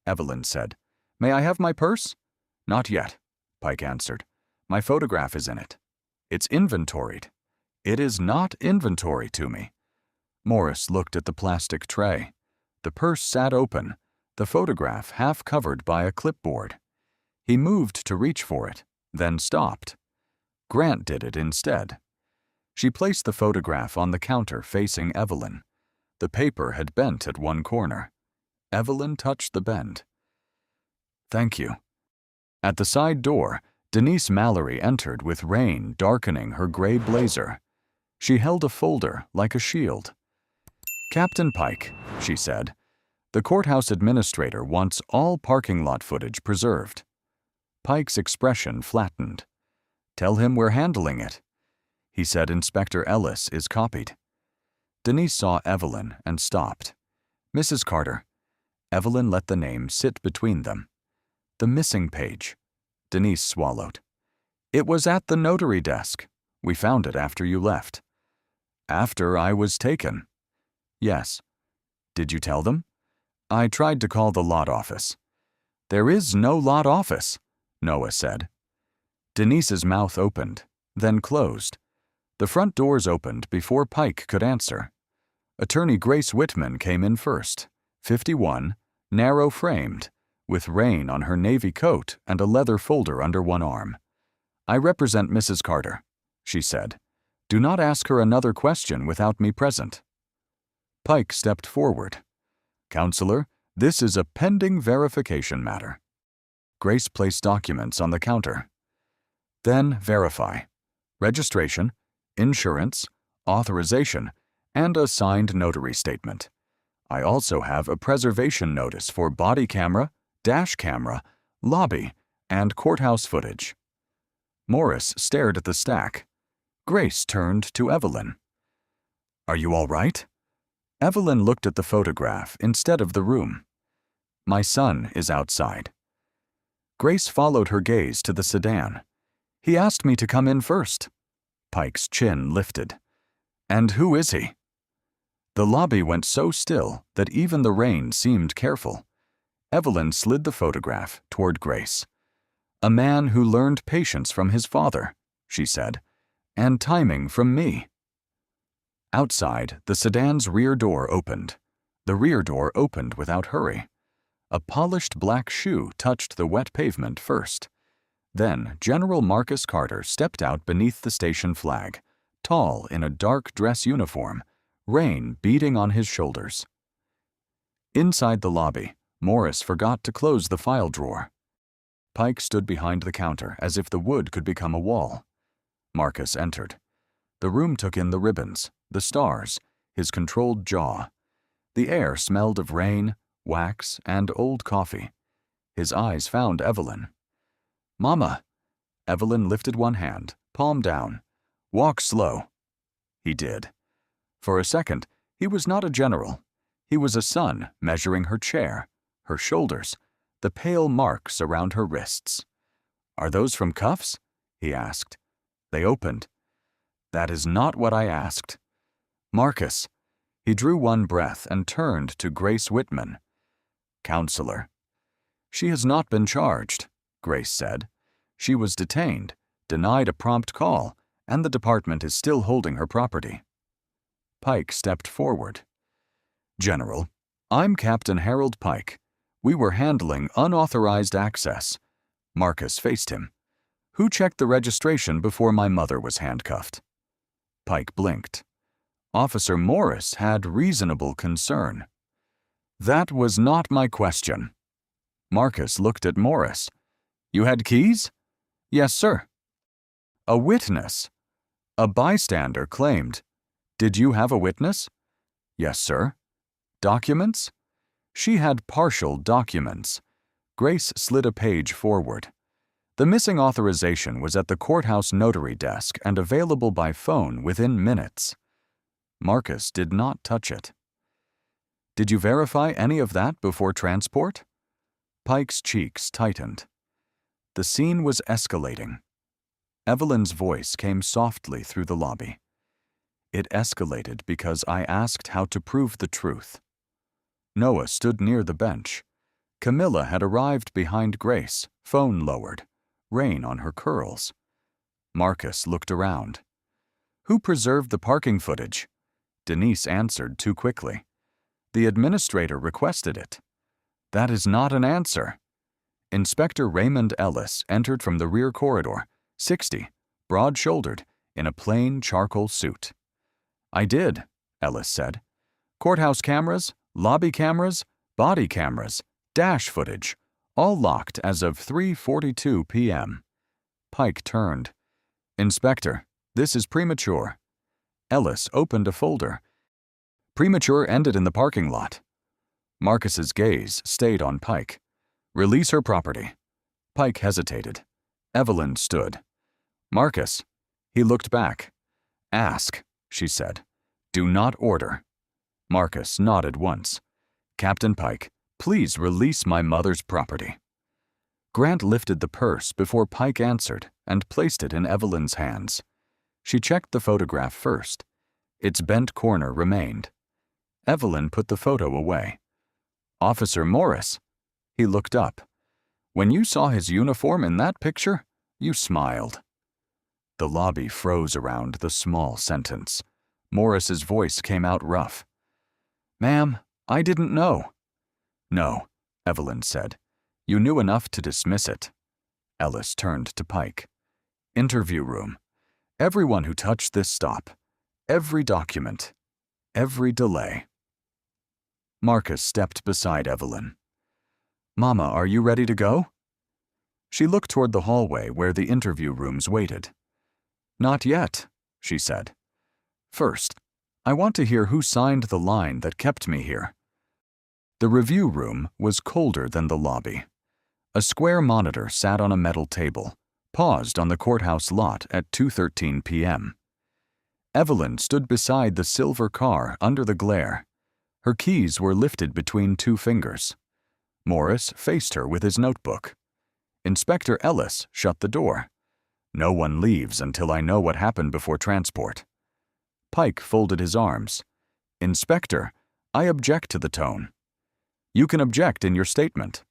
Evelyn said, May I have my purse? Not yet, Pike answered. My photograph is in it. It's inventoried. It is not inventory to me. Morris looked at the plastic tray. The purse sat open, the photograph half covered by a clipboard. He moved to reach for it, then stopped. Grant did it instead. She placed the photograph on the counter facing Evelyn. The paper had bent at one corner. Evelyn touched the bend. "Thank you." At the side door, Denise Mallory entered with rain darkening her gray blazer. She held a folder like a shield. "Captain Pike," she said, "the courthouse administrator wants all parking lot footage preserved." Pike's expression flattened. "Tell him we're handling it." He said Inspector Ellis is copied. Denise saw Evelyn and stopped. "Mrs. Carter." Evelyn let the name sit between them. "The missing page." Denise swallowed. "It was at the notary desk. We found it after you left." "After I was taken?" "Yes." "Did you tell them?" "I tried to call the lot office." "There is no lot office," Noah said. Denise's mouth opened, then closed. The front doors opened before Pike could answer. Attorney Grace Whitman came in first, 51, narrow-framed, with rain on her navy coat and a leather folder under one arm. "I represent Mrs. Carter," she said. "Do not ask her another question without me present." Pike stepped forward. "Counselor, this is a pending verification matter." Grace placed documents on the counter. "Then verify. Registration, insurance, authorization, and a signed notary statement. I also have a preservation notice for body camera, dash camera, lobby, and courthouse footage." Morris stared at the stack. Grace turned to Evelyn. "Are you all right?" Evelyn looked at the photograph instead of the room. "My son is outside." Grace followed her gaze to the sedan. "He asked me to come in first." Pike's chin lifted. "And who is he?" The lobby went so still that even the rain seemed careful. Evelyn slid the photograph toward Grace. "A man who learned patience from his father," she said, "and timing from me." Outside, the sedan's rear door opened. The rear door opened without hurry. A polished black shoe touched the wet pavement first. Then General Marcus Carter stepped out beneath the station flag, tall in a dark dress uniform, rain beating on his shoulders. Inside the lobby, Morris forgot to close the file drawer. Pike stood behind the counter as if the wood could become a wall. Marcus entered. The room took in the ribbons, the stars, his controlled jaw. The air smelled of rain, wax, and old coffee. His eyes found Evelyn. "Mama." Evelyn lifted one hand, palm down. "Walk slow." He did. For a second, he was not a general. He was a son measuring her chair, her shoulders, the pale marks around her wrists. "Are those from cuffs?" he asked. They opened. "That is not what I asked." "Marcus." He drew one breath and turned to Grace Whitman. "Counselor." "She has not been charged," Grace said. "She was detained, denied a prompt call, and the department is still holding her property." Pike stepped forward. "General, I'm Captain Harold Pike. We were handling unauthorized access." Marcus faced him. "Who checked the registration before my mother was handcuffed?" Pike blinked. Officer Morris had reasonable concern. "That was not my question." Marcus looked at Morris. "You had keys?" "Yes, sir." "A witness?" "A bystander claimed." "Did you have a witness?" "Yes, sir." "Documents?" She had partial documents. Grace slid a page forward. The missing authorization was at the courthouse notary desk and available by phone within minutes. Marcus did not touch it. "Did you verify any of that before transport?" Pike's cheeks tightened. The scene was escalating. Evelyn's voice came softly through the lobby. "It escalated because I asked how to prove the truth." Noah stood near the bench. Camilla had arrived behind Grace, phone lowered, rain on her curls. Marcus looked around. "Who preserved the parking footage?" Denise answered too quickly. "The administrator requested it." "That is not an answer." Inspector Raymond Ellis entered from the rear corridor, 60, broad-shouldered, in a plain charcoal suit. "I did," Ellis said. Courthouse cameras, lobby cameras, body cameras, dash footage, all locked as of 3:42 p.m. Pike turned. "Inspector, this is premature." Ellis opened a folder. "Premature ended in the parking lot." Marcus's gaze stayed on Pike. "Release her property." Pike hesitated. Evelyn stood. "Marcus." He looked back. "Ask," she said. "Do not order." Marcus nodded once. "Captain Pike, please release my mother's property." Grant lifted the purse before Pike answered and placed it in Evelyn's hands. She checked the photograph first. Its bent corner remained. Evelyn put the photo away. "Officer Morris." He looked up. "When you saw his uniform in that picture, you smiled." The lobby froze around the small sentence. Morris's voice came out rough. "Ma'am, I didn't know." "No," Evelyn said. "You knew enough to dismiss it." Ellis turned to Pike. "Interview room. Everyone who touched this stop. Every document. Every delay." Marcus stepped beside Evelyn. "Mama, are you ready to go?" She looked toward the hallway where the interview rooms waited. "Not yet," she said. "First, I want to hear who signed the line that kept me here." The review room was colder than the lobby. A square monitor sat on a metal table, paused on the courthouse lot at 2:13 p.m. Evelyn stood beside the silver car under the glare. Her keys were lifted between two fingers. Morris faced her with his notebook. Inspector Ellis shut the door. "No one leaves until I know what happened before transport." Pike folded his arms. "Inspector, I object to the tone." "You can object in your statement."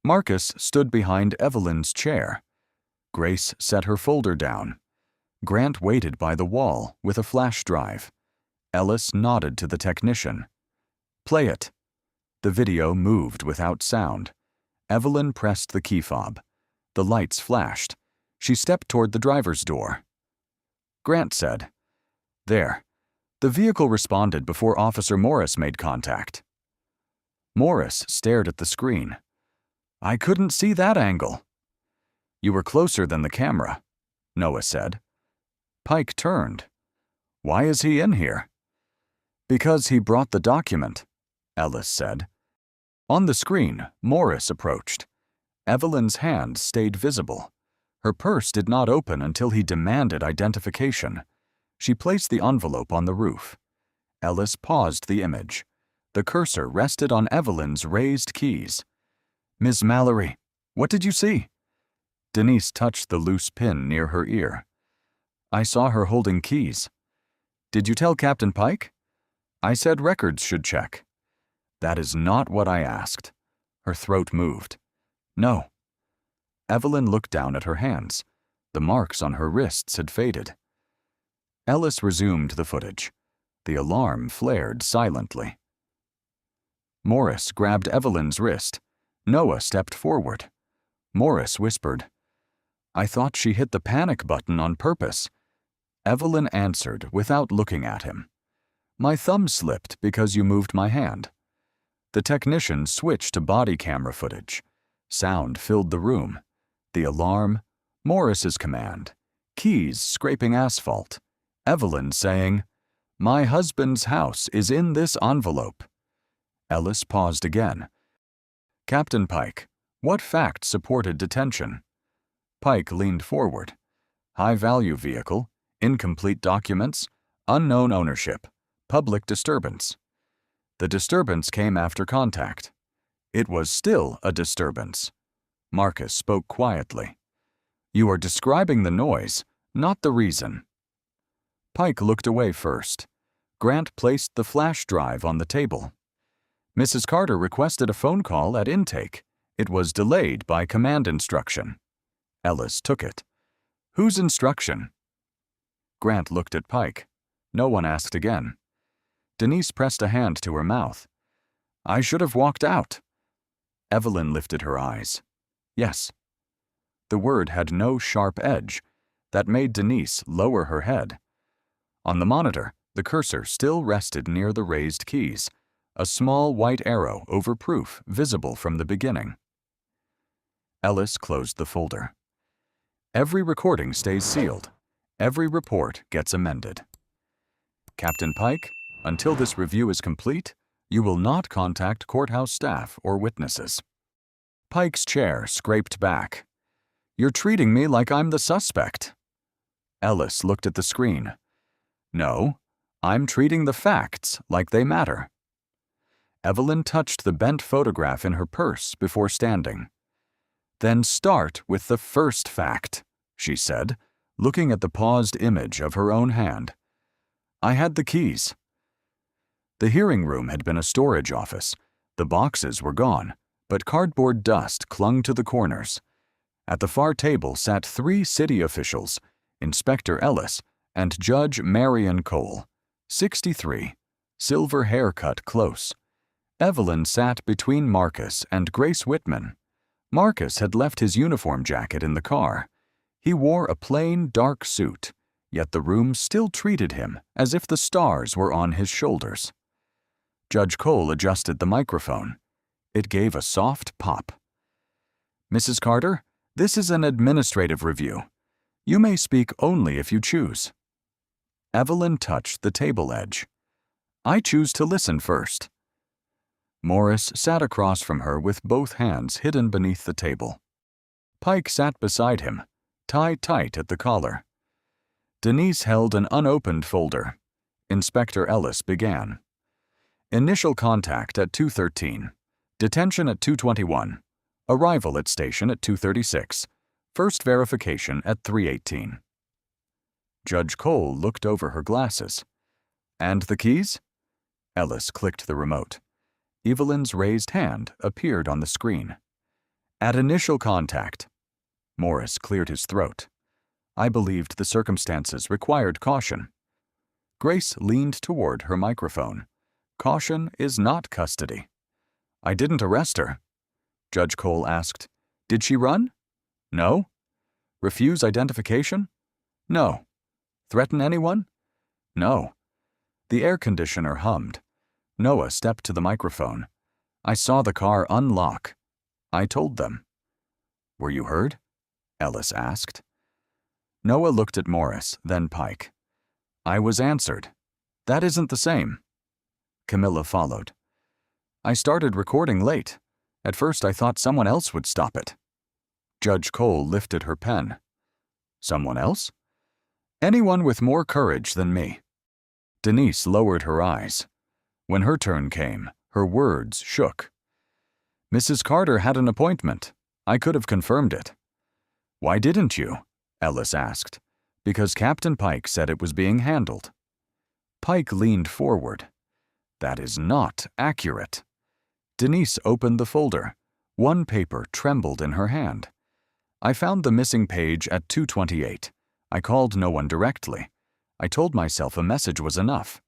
Marcus stood behind Evelyn's chair. Grace set her folder down. Grant waited by the wall with a flash drive. Ellis nodded to the technician. "Play it." The video moved without sound. Evelyn pressed the key fob. The lights flashed. She stepped toward the driver's door. Grant said, "There. The vehicle responded before Officer Morris made contact." Morris stared at the screen. "I couldn't see that angle." "You were closer than the camera," Noah said. Pike turned. "Why is he in here?" "Because he brought the document," Ellis said. On the screen, Morris approached. Evelyn's hand stayed visible. Her purse did not open until he demanded identification. She placed the envelope on the roof. Ellis paused the image. The cursor rested on Evelyn's raised keys. "Miss Mallory, what did you see?" Denise touched the loose pin near her ear. "I saw her holding keys." "Did you tell Captain Pike?" "I said records should check." "That is not what I asked." Her throat moved. "No." Evelyn looked down at her hands. The marks on her wrists had faded. Ellis resumed the footage. The alarm flared silently. Morris grabbed Evelyn's wrist. Noah stepped forward. Morris whispered, "I thought she hit the panic button on purpose." Evelyn answered without looking at him. "My thumb slipped because you moved my hand." The technician switched to body camera footage. Sound filled the room. The alarm, Morris's command, keys scraping asphalt, Evelyn saying, "My husband's house is in this envelope." Ellis paused again. "Captain Pike, what fact supported detention?" Pike leaned forward. "High-value vehicle, incomplete documents, unknown ownership, public disturbance." The disturbance came after contact. It was still a disturbance. Marcus spoke quietly. "You are describing the noise, not the reason." Pike looked away first. Grant placed the flash drive on the table. "Mrs. Carter requested a phone call at intake. It was delayed by command instruction." Ellis took it. "Whose instruction?" Grant looked at Pike. No one asked again. Denise pressed a hand to her mouth. "I should have walked out." Evelyn lifted her eyes. "Yes." The word had no sharp edge. That made Denise lower her head. On the monitor, The cursor still rested near the raised keys, a small white arrow over proof visible from the beginning. Ellis closed the folder. Every recording stays sealed. Every report gets amended. Captain Pike, until this review is complete, you will not contact courthouse staff or witnesses. Pike's chair scraped back. You're treating me like I'm the suspect. Ellis looked at the screen. No, I'm treating the facts like they matter. Evelyn touched the bent photograph in her purse before standing. Then start with the first fact, she said, looking at the paused image of her own hand. I had the keys. The hearing room had been a storage office. The boxes were gone, but cardboard dust clung to the corners. At the far table sat 3 city officials, Inspector Ellis and Judge Marion Cole, 63, silver haircut close. Evelyn sat between Marcus and Grace Whitman. Marcus had left his uniform jacket in the car. He wore a plain, dark suit, yet the room still treated him as if the stars were on his shoulders. Judge Cole adjusted the microphone. It gave a soft pop. Mrs. Carter, this is an administrative review. You may speak only if you choose. Evelyn touched the table edge. I choose to listen first. Morris sat across from her with both hands hidden beneath the table. Pike sat beside him, tied tight at the collar. Denise held an unopened folder. Inspector Ellis began. Initial contact at 2:13. Detention at 2:21. Arrival at station at 2:36. First verification at 3:18. Judge Cole looked over her glasses. And the keys? Ellis clicked the remote. Evelyn's raised hand appeared on the screen. At initial contact. Morris cleared his throat. I believed the circumstances required caution. Grace leaned toward her microphone. Caution is not custody. I didn't arrest her. Judge Cole asked, Did she run? No. Refuse identification? No. Threaten anyone? No. The air conditioner hummed. Noah stepped to the microphone. I saw the car unlock. I told them. Were you heard? Ellis asked. Noah looked at Morris, then Pike. I was answered. That isn't the same. Camilla followed. I started recording late. At first I thought someone else would stop it. Judge Cole lifted her pen. Someone else? Anyone with more courage than me. Denise lowered her eyes. When her turn came, her words shook. Mrs. Carter had an appointment. I could have confirmed it. Why didn't you? Ellis asked. Because Captain Pike said it was being handled. Pike leaned forward. That is not accurate. Denise opened the folder. One paper trembled in her hand. I found the missing page at 2:28. I called no one directly. I told myself a message was enough.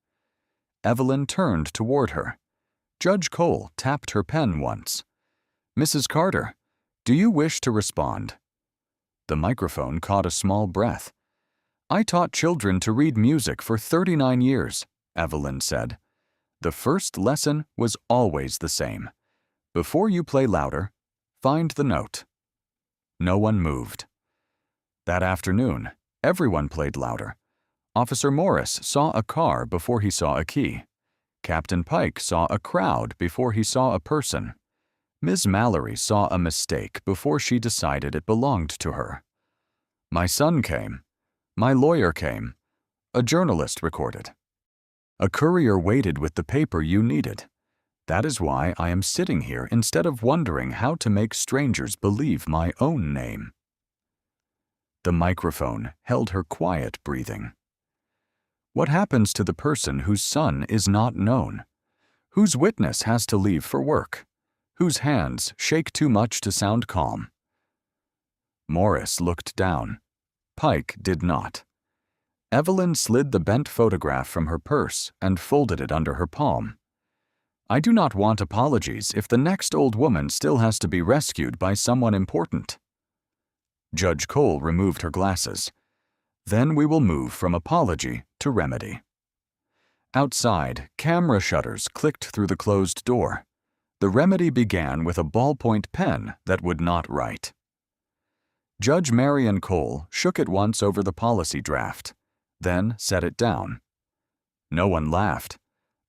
Evelyn turned toward her. Judge Cole tapped her pen once. Mrs. Carter, do you wish to respond? The microphone caught a small breath. I taught children to read music for 39 years, Evelyn said. The first lesson was always the same. Before you play louder, find the note. No one moved. That afternoon, everyone played louder. Officer Morris saw a car before he saw a key. Captain Pike saw a crowd before he saw a person. Ms. Mallory saw a mistake before she decided it belonged to her. My son came. My lawyer came. A journalist recorded. A courier waited with the paper you needed. That is why I am sitting here instead of wondering how to make strangers believe my own name. The microphone held her quiet breathing. What happens to the person whose son is not known? Whose witness has to leave for work? Whose hands shake too much to sound calm? Morris looked down. Pike did not. Evelyn slid the bent photograph from her purse and folded it under her palm. I do not want apologies if the next old woman still has to be rescued by someone important. Judge Cole removed her glasses. Then we will move from apology to remedy. Outside, camera shutters clicked through the closed door. The remedy began with a ballpoint pen that would not write. Judge Marion Cole shook it once over the policy draft, then set it down. No one laughed.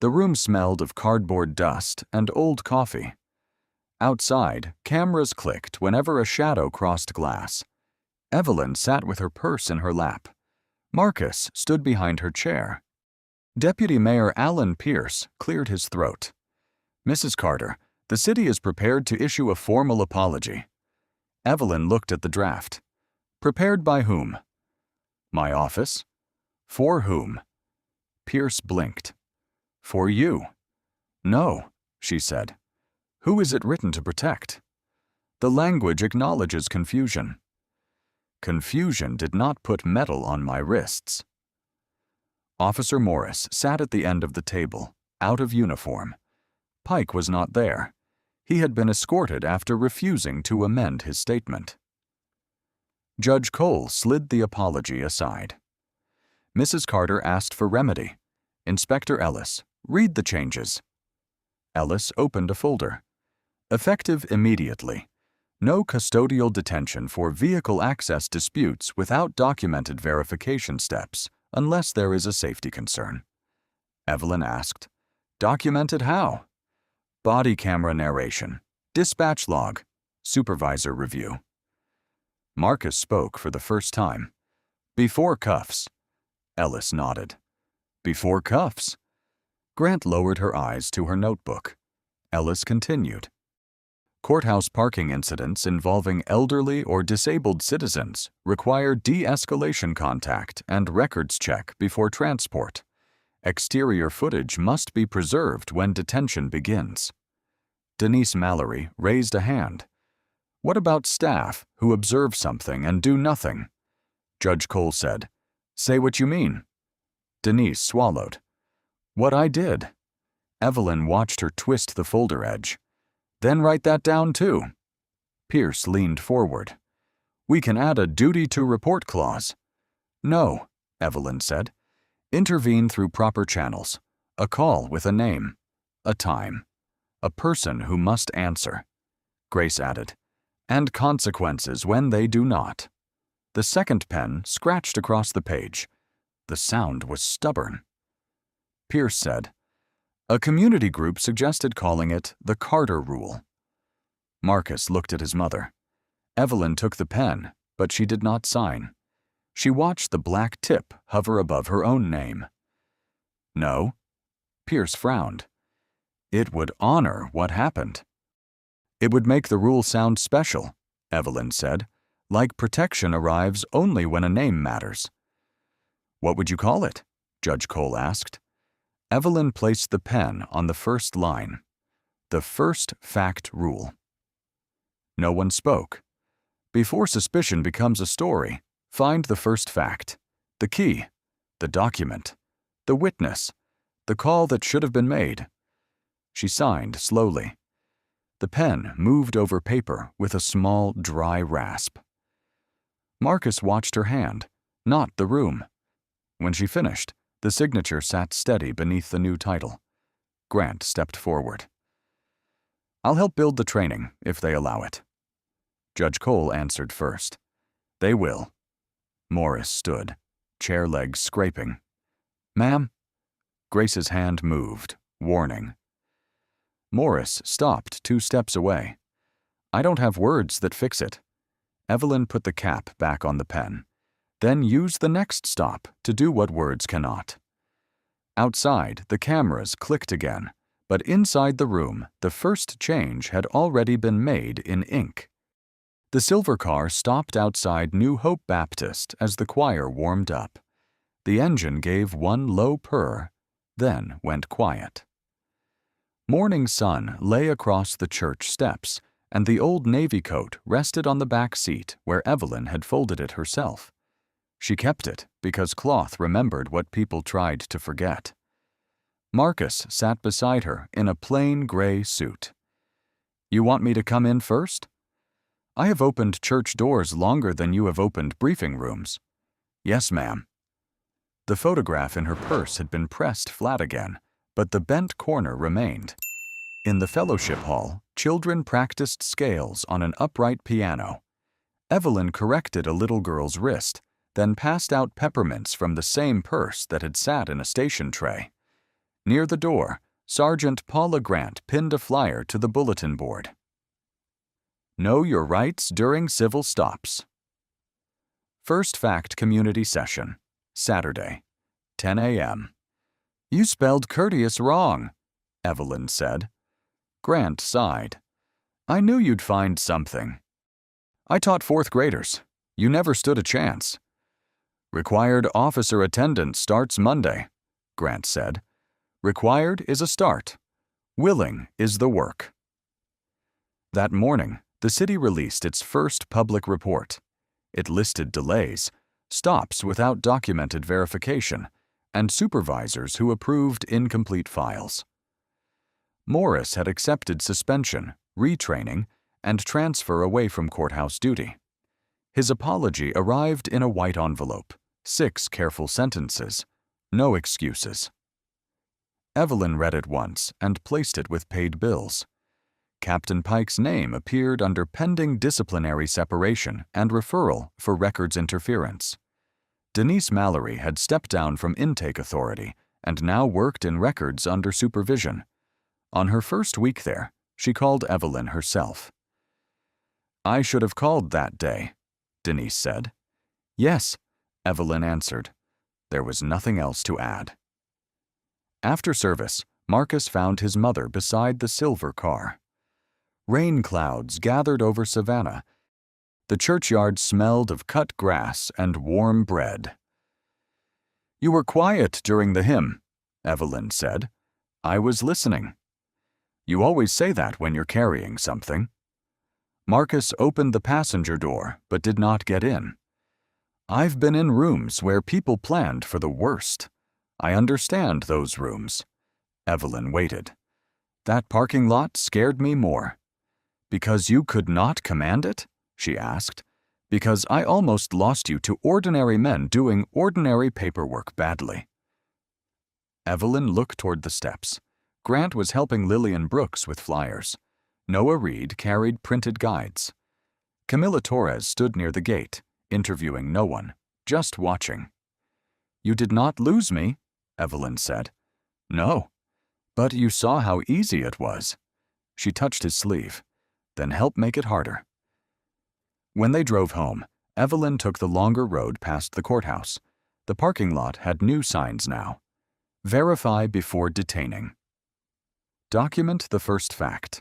The room smelled of cardboard dust and old coffee. Outside, cameras clicked whenever a shadow crossed glass. Evelyn sat with her purse in her lap. Marcus stood behind her chair. Deputy Mayor Alan Pierce cleared his throat. "Mrs. Carter, the city is prepared to issue a formal apology." Evelyn looked at the draft. "Prepared by whom?" "My office." "For whom?" Pierce blinked. "For you." "No," she said. "Who is it written to protect?" "The language acknowledges confusion." Confusion did not put metal on my wrists. Officer Morris sat at the end of the table, out of uniform. Pike was not there. He had been escorted after refusing to amend his statement. Judge Cole slid the apology aside. Mrs. Carter asked for remedy. "Inspector Ellis, read the changes." Ellis opened a folder. "Effective immediately. No custodial detention for vehicle access disputes without documented verification steps, unless there is a safety concern." Evelyn asked, "Documented how?" "Body camera narration, dispatch log, supervisor review." Marcus spoke for the first time. "Before cuffs." Ellis nodded. "Before cuffs." Grant lowered her eyes to her notebook. Ellis continued. "Courthouse parking incidents involving elderly or disabled citizens require de-escalation contact and records check before transport. Exterior footage must be preserved when detention begins." Denise Mallory raised a hand. "What about staff who observe something and do nothing?" Judge Cole said, "Say what you mean." Denise swallowed. "What I did." Evelyn watched her twist the folder edge. "Then write that down too." Pierce leaned forward. "We can add a duty to report clause." "No," Evelyn said. "Intervene through proper channels. A call with a name. A time. A person who must answer." Grace added, "And consequences when they do not." The second pen scratched across the page. The sound was stubborn. Pierce said, "A community group suggested calling it the Carter Rule." Marcus looked at his mother. Evelyn took the pen, but she did not sign. She watched the black tip hover above her own name. "No?" Pierce frowned. "It would honor what happened." "It would make the rule sound special," Evelyn said, "like protection arrives only when a name matters." "What would you call it?" Judge Cole asked. Evelyn placed the pen on the first line. "The first fact rule." No one spoke. Before suspicion becomes a story, find the first fact, the key, the document, the witness, the call that should have been made. She signed slowly. The pen moved over paper with a small, dry rasp. Marcus watched her hand, not the room. When she finished, the signature sat steady beneath the new title. Grant stepped forward. "I'll help build the training, if they allow it." Judge Cole answered first. "They will." Morris stood, chair legs scraping. "Ma'am?" Grace's hand moved, warning. Morris stopped 2 steps away. "I don't have words that fix it." Evelyn put the cap back on the pen. Then use the next stop to do what words cannot. Outside, the cameras clicked again, but inside the room, the first change had already been made in ink. The silver car stopped outside New Hope Baptist as the choir warmed up. The engine gave one low purr, then went quiet. Morning sun lay across the church steps, and the old navy coat rested on the back seat where Evelyn had folded it herself. She kept it because cloth remembered what people tried to forget. Marcus sat beside her in a plain gray suit. "You want me to come in first?" "I have opened church doors longer than you have opened briefing rooms." "Yes, ma'am." The photograph in her purse had been pressed flat again, but the bent corner remained. In the fellowship hall, children practiced scales on an upright piano. Evelyn corrected a little girl's wrist, then passed out peppermints from the same purse that had sat in a station tray. Near the door, Sergeant Paula Grant pinned a flyer to the bulletin board. Know your rights during civil stops. First Fact Community Session, Saturday, 10 a.m. You spelled courteous wrong, Evelyn said. Grant sighed. I knew you'd find something. I taught fourth graders. You never stood a chance. Required officer attendance starts Monday, Grant said. Required is a start. Willing is the work. That morning, the city released its first public report. It listed delays, stops without documented verification, and supervisors who approved incomplete files. Morris had accepted suspension, retraining, and transfer away from courthouse duty. His apology arrived in a white envelope, 6 careful sentences, no excuses. Evelyn read it once and placed it with paid bills. Captain Pike's name appeared under pending disciplinary separation and referral for records interference. Denise Mallory had stepped down from intake authority and now worked in records under supervision. On her first week there, she called Evelyn herself. I should have called that day, Denise said. Yes, Evelyn answered. There was nothing else to add. After service, Marcus found his mother beside the silver car. Rain clouds gathered over Savannah. The churchyard smelled of cut grass and warm bread. You were quiet during the hymn, Evelyn said. I was listening. You always say that when you're carrying something. Marcus opened the passenger door but did not get in. I've been in rooms where people planned for the worst. I understand those rooms. Evelyn waited. That parking lot scared me more. Because you could not command it? She asked. Because I almost lost you to ordinary men doing ordinary paperwork badly. Evelyn looked toward the steps. Grant was helping Lillian Brooks with flyers. Noah Reed carried printed guides. Camilla Torres stood near the gate, interviewing no one, just watching. You did not lose me, Evelyn said. No, but you saw how easy it was. She touched his sleeve. Then help make it harder. When they drove home, Evelyn took the longer road past the courthouse. The parking lot had new signs now. Verify before detaining. Document the first fact.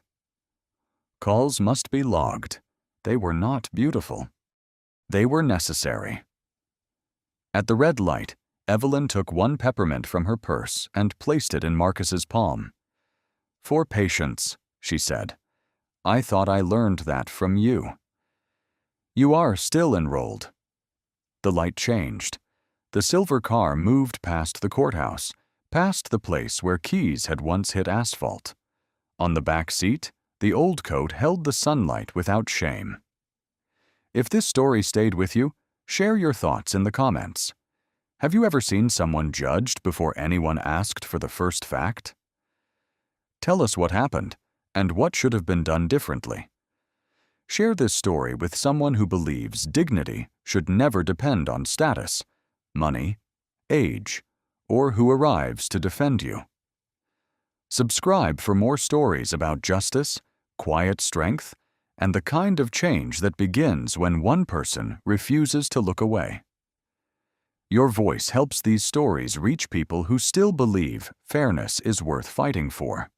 Calls must be logged. They were not beautiful. They were necessary. At the red light, Evelyn took 1 peppermint from her purse and placed it in Marcus's palm. For patience, she said. I thought I learned that from you. You are still enrolled. The light changed. The silver car moved past the courthouse, past the place where keys had once hit asphalt. On the back seat, the old coat held the sunlight without shame. If this story stayed with you, share your thoughts in the comments. Have you ever seen someone judged before anyone asked for the first fact? Tell us what happened and what should have been done differently. Share this story with someone who believes dignity should never depend on status, money, age, or who arrives to defend you. Subscribe for more stories about justice, quiet strength, and the kind of change that begins when one person refuses to look away. Your voice helps these stories reach people who still believe fairness is worth fighting for.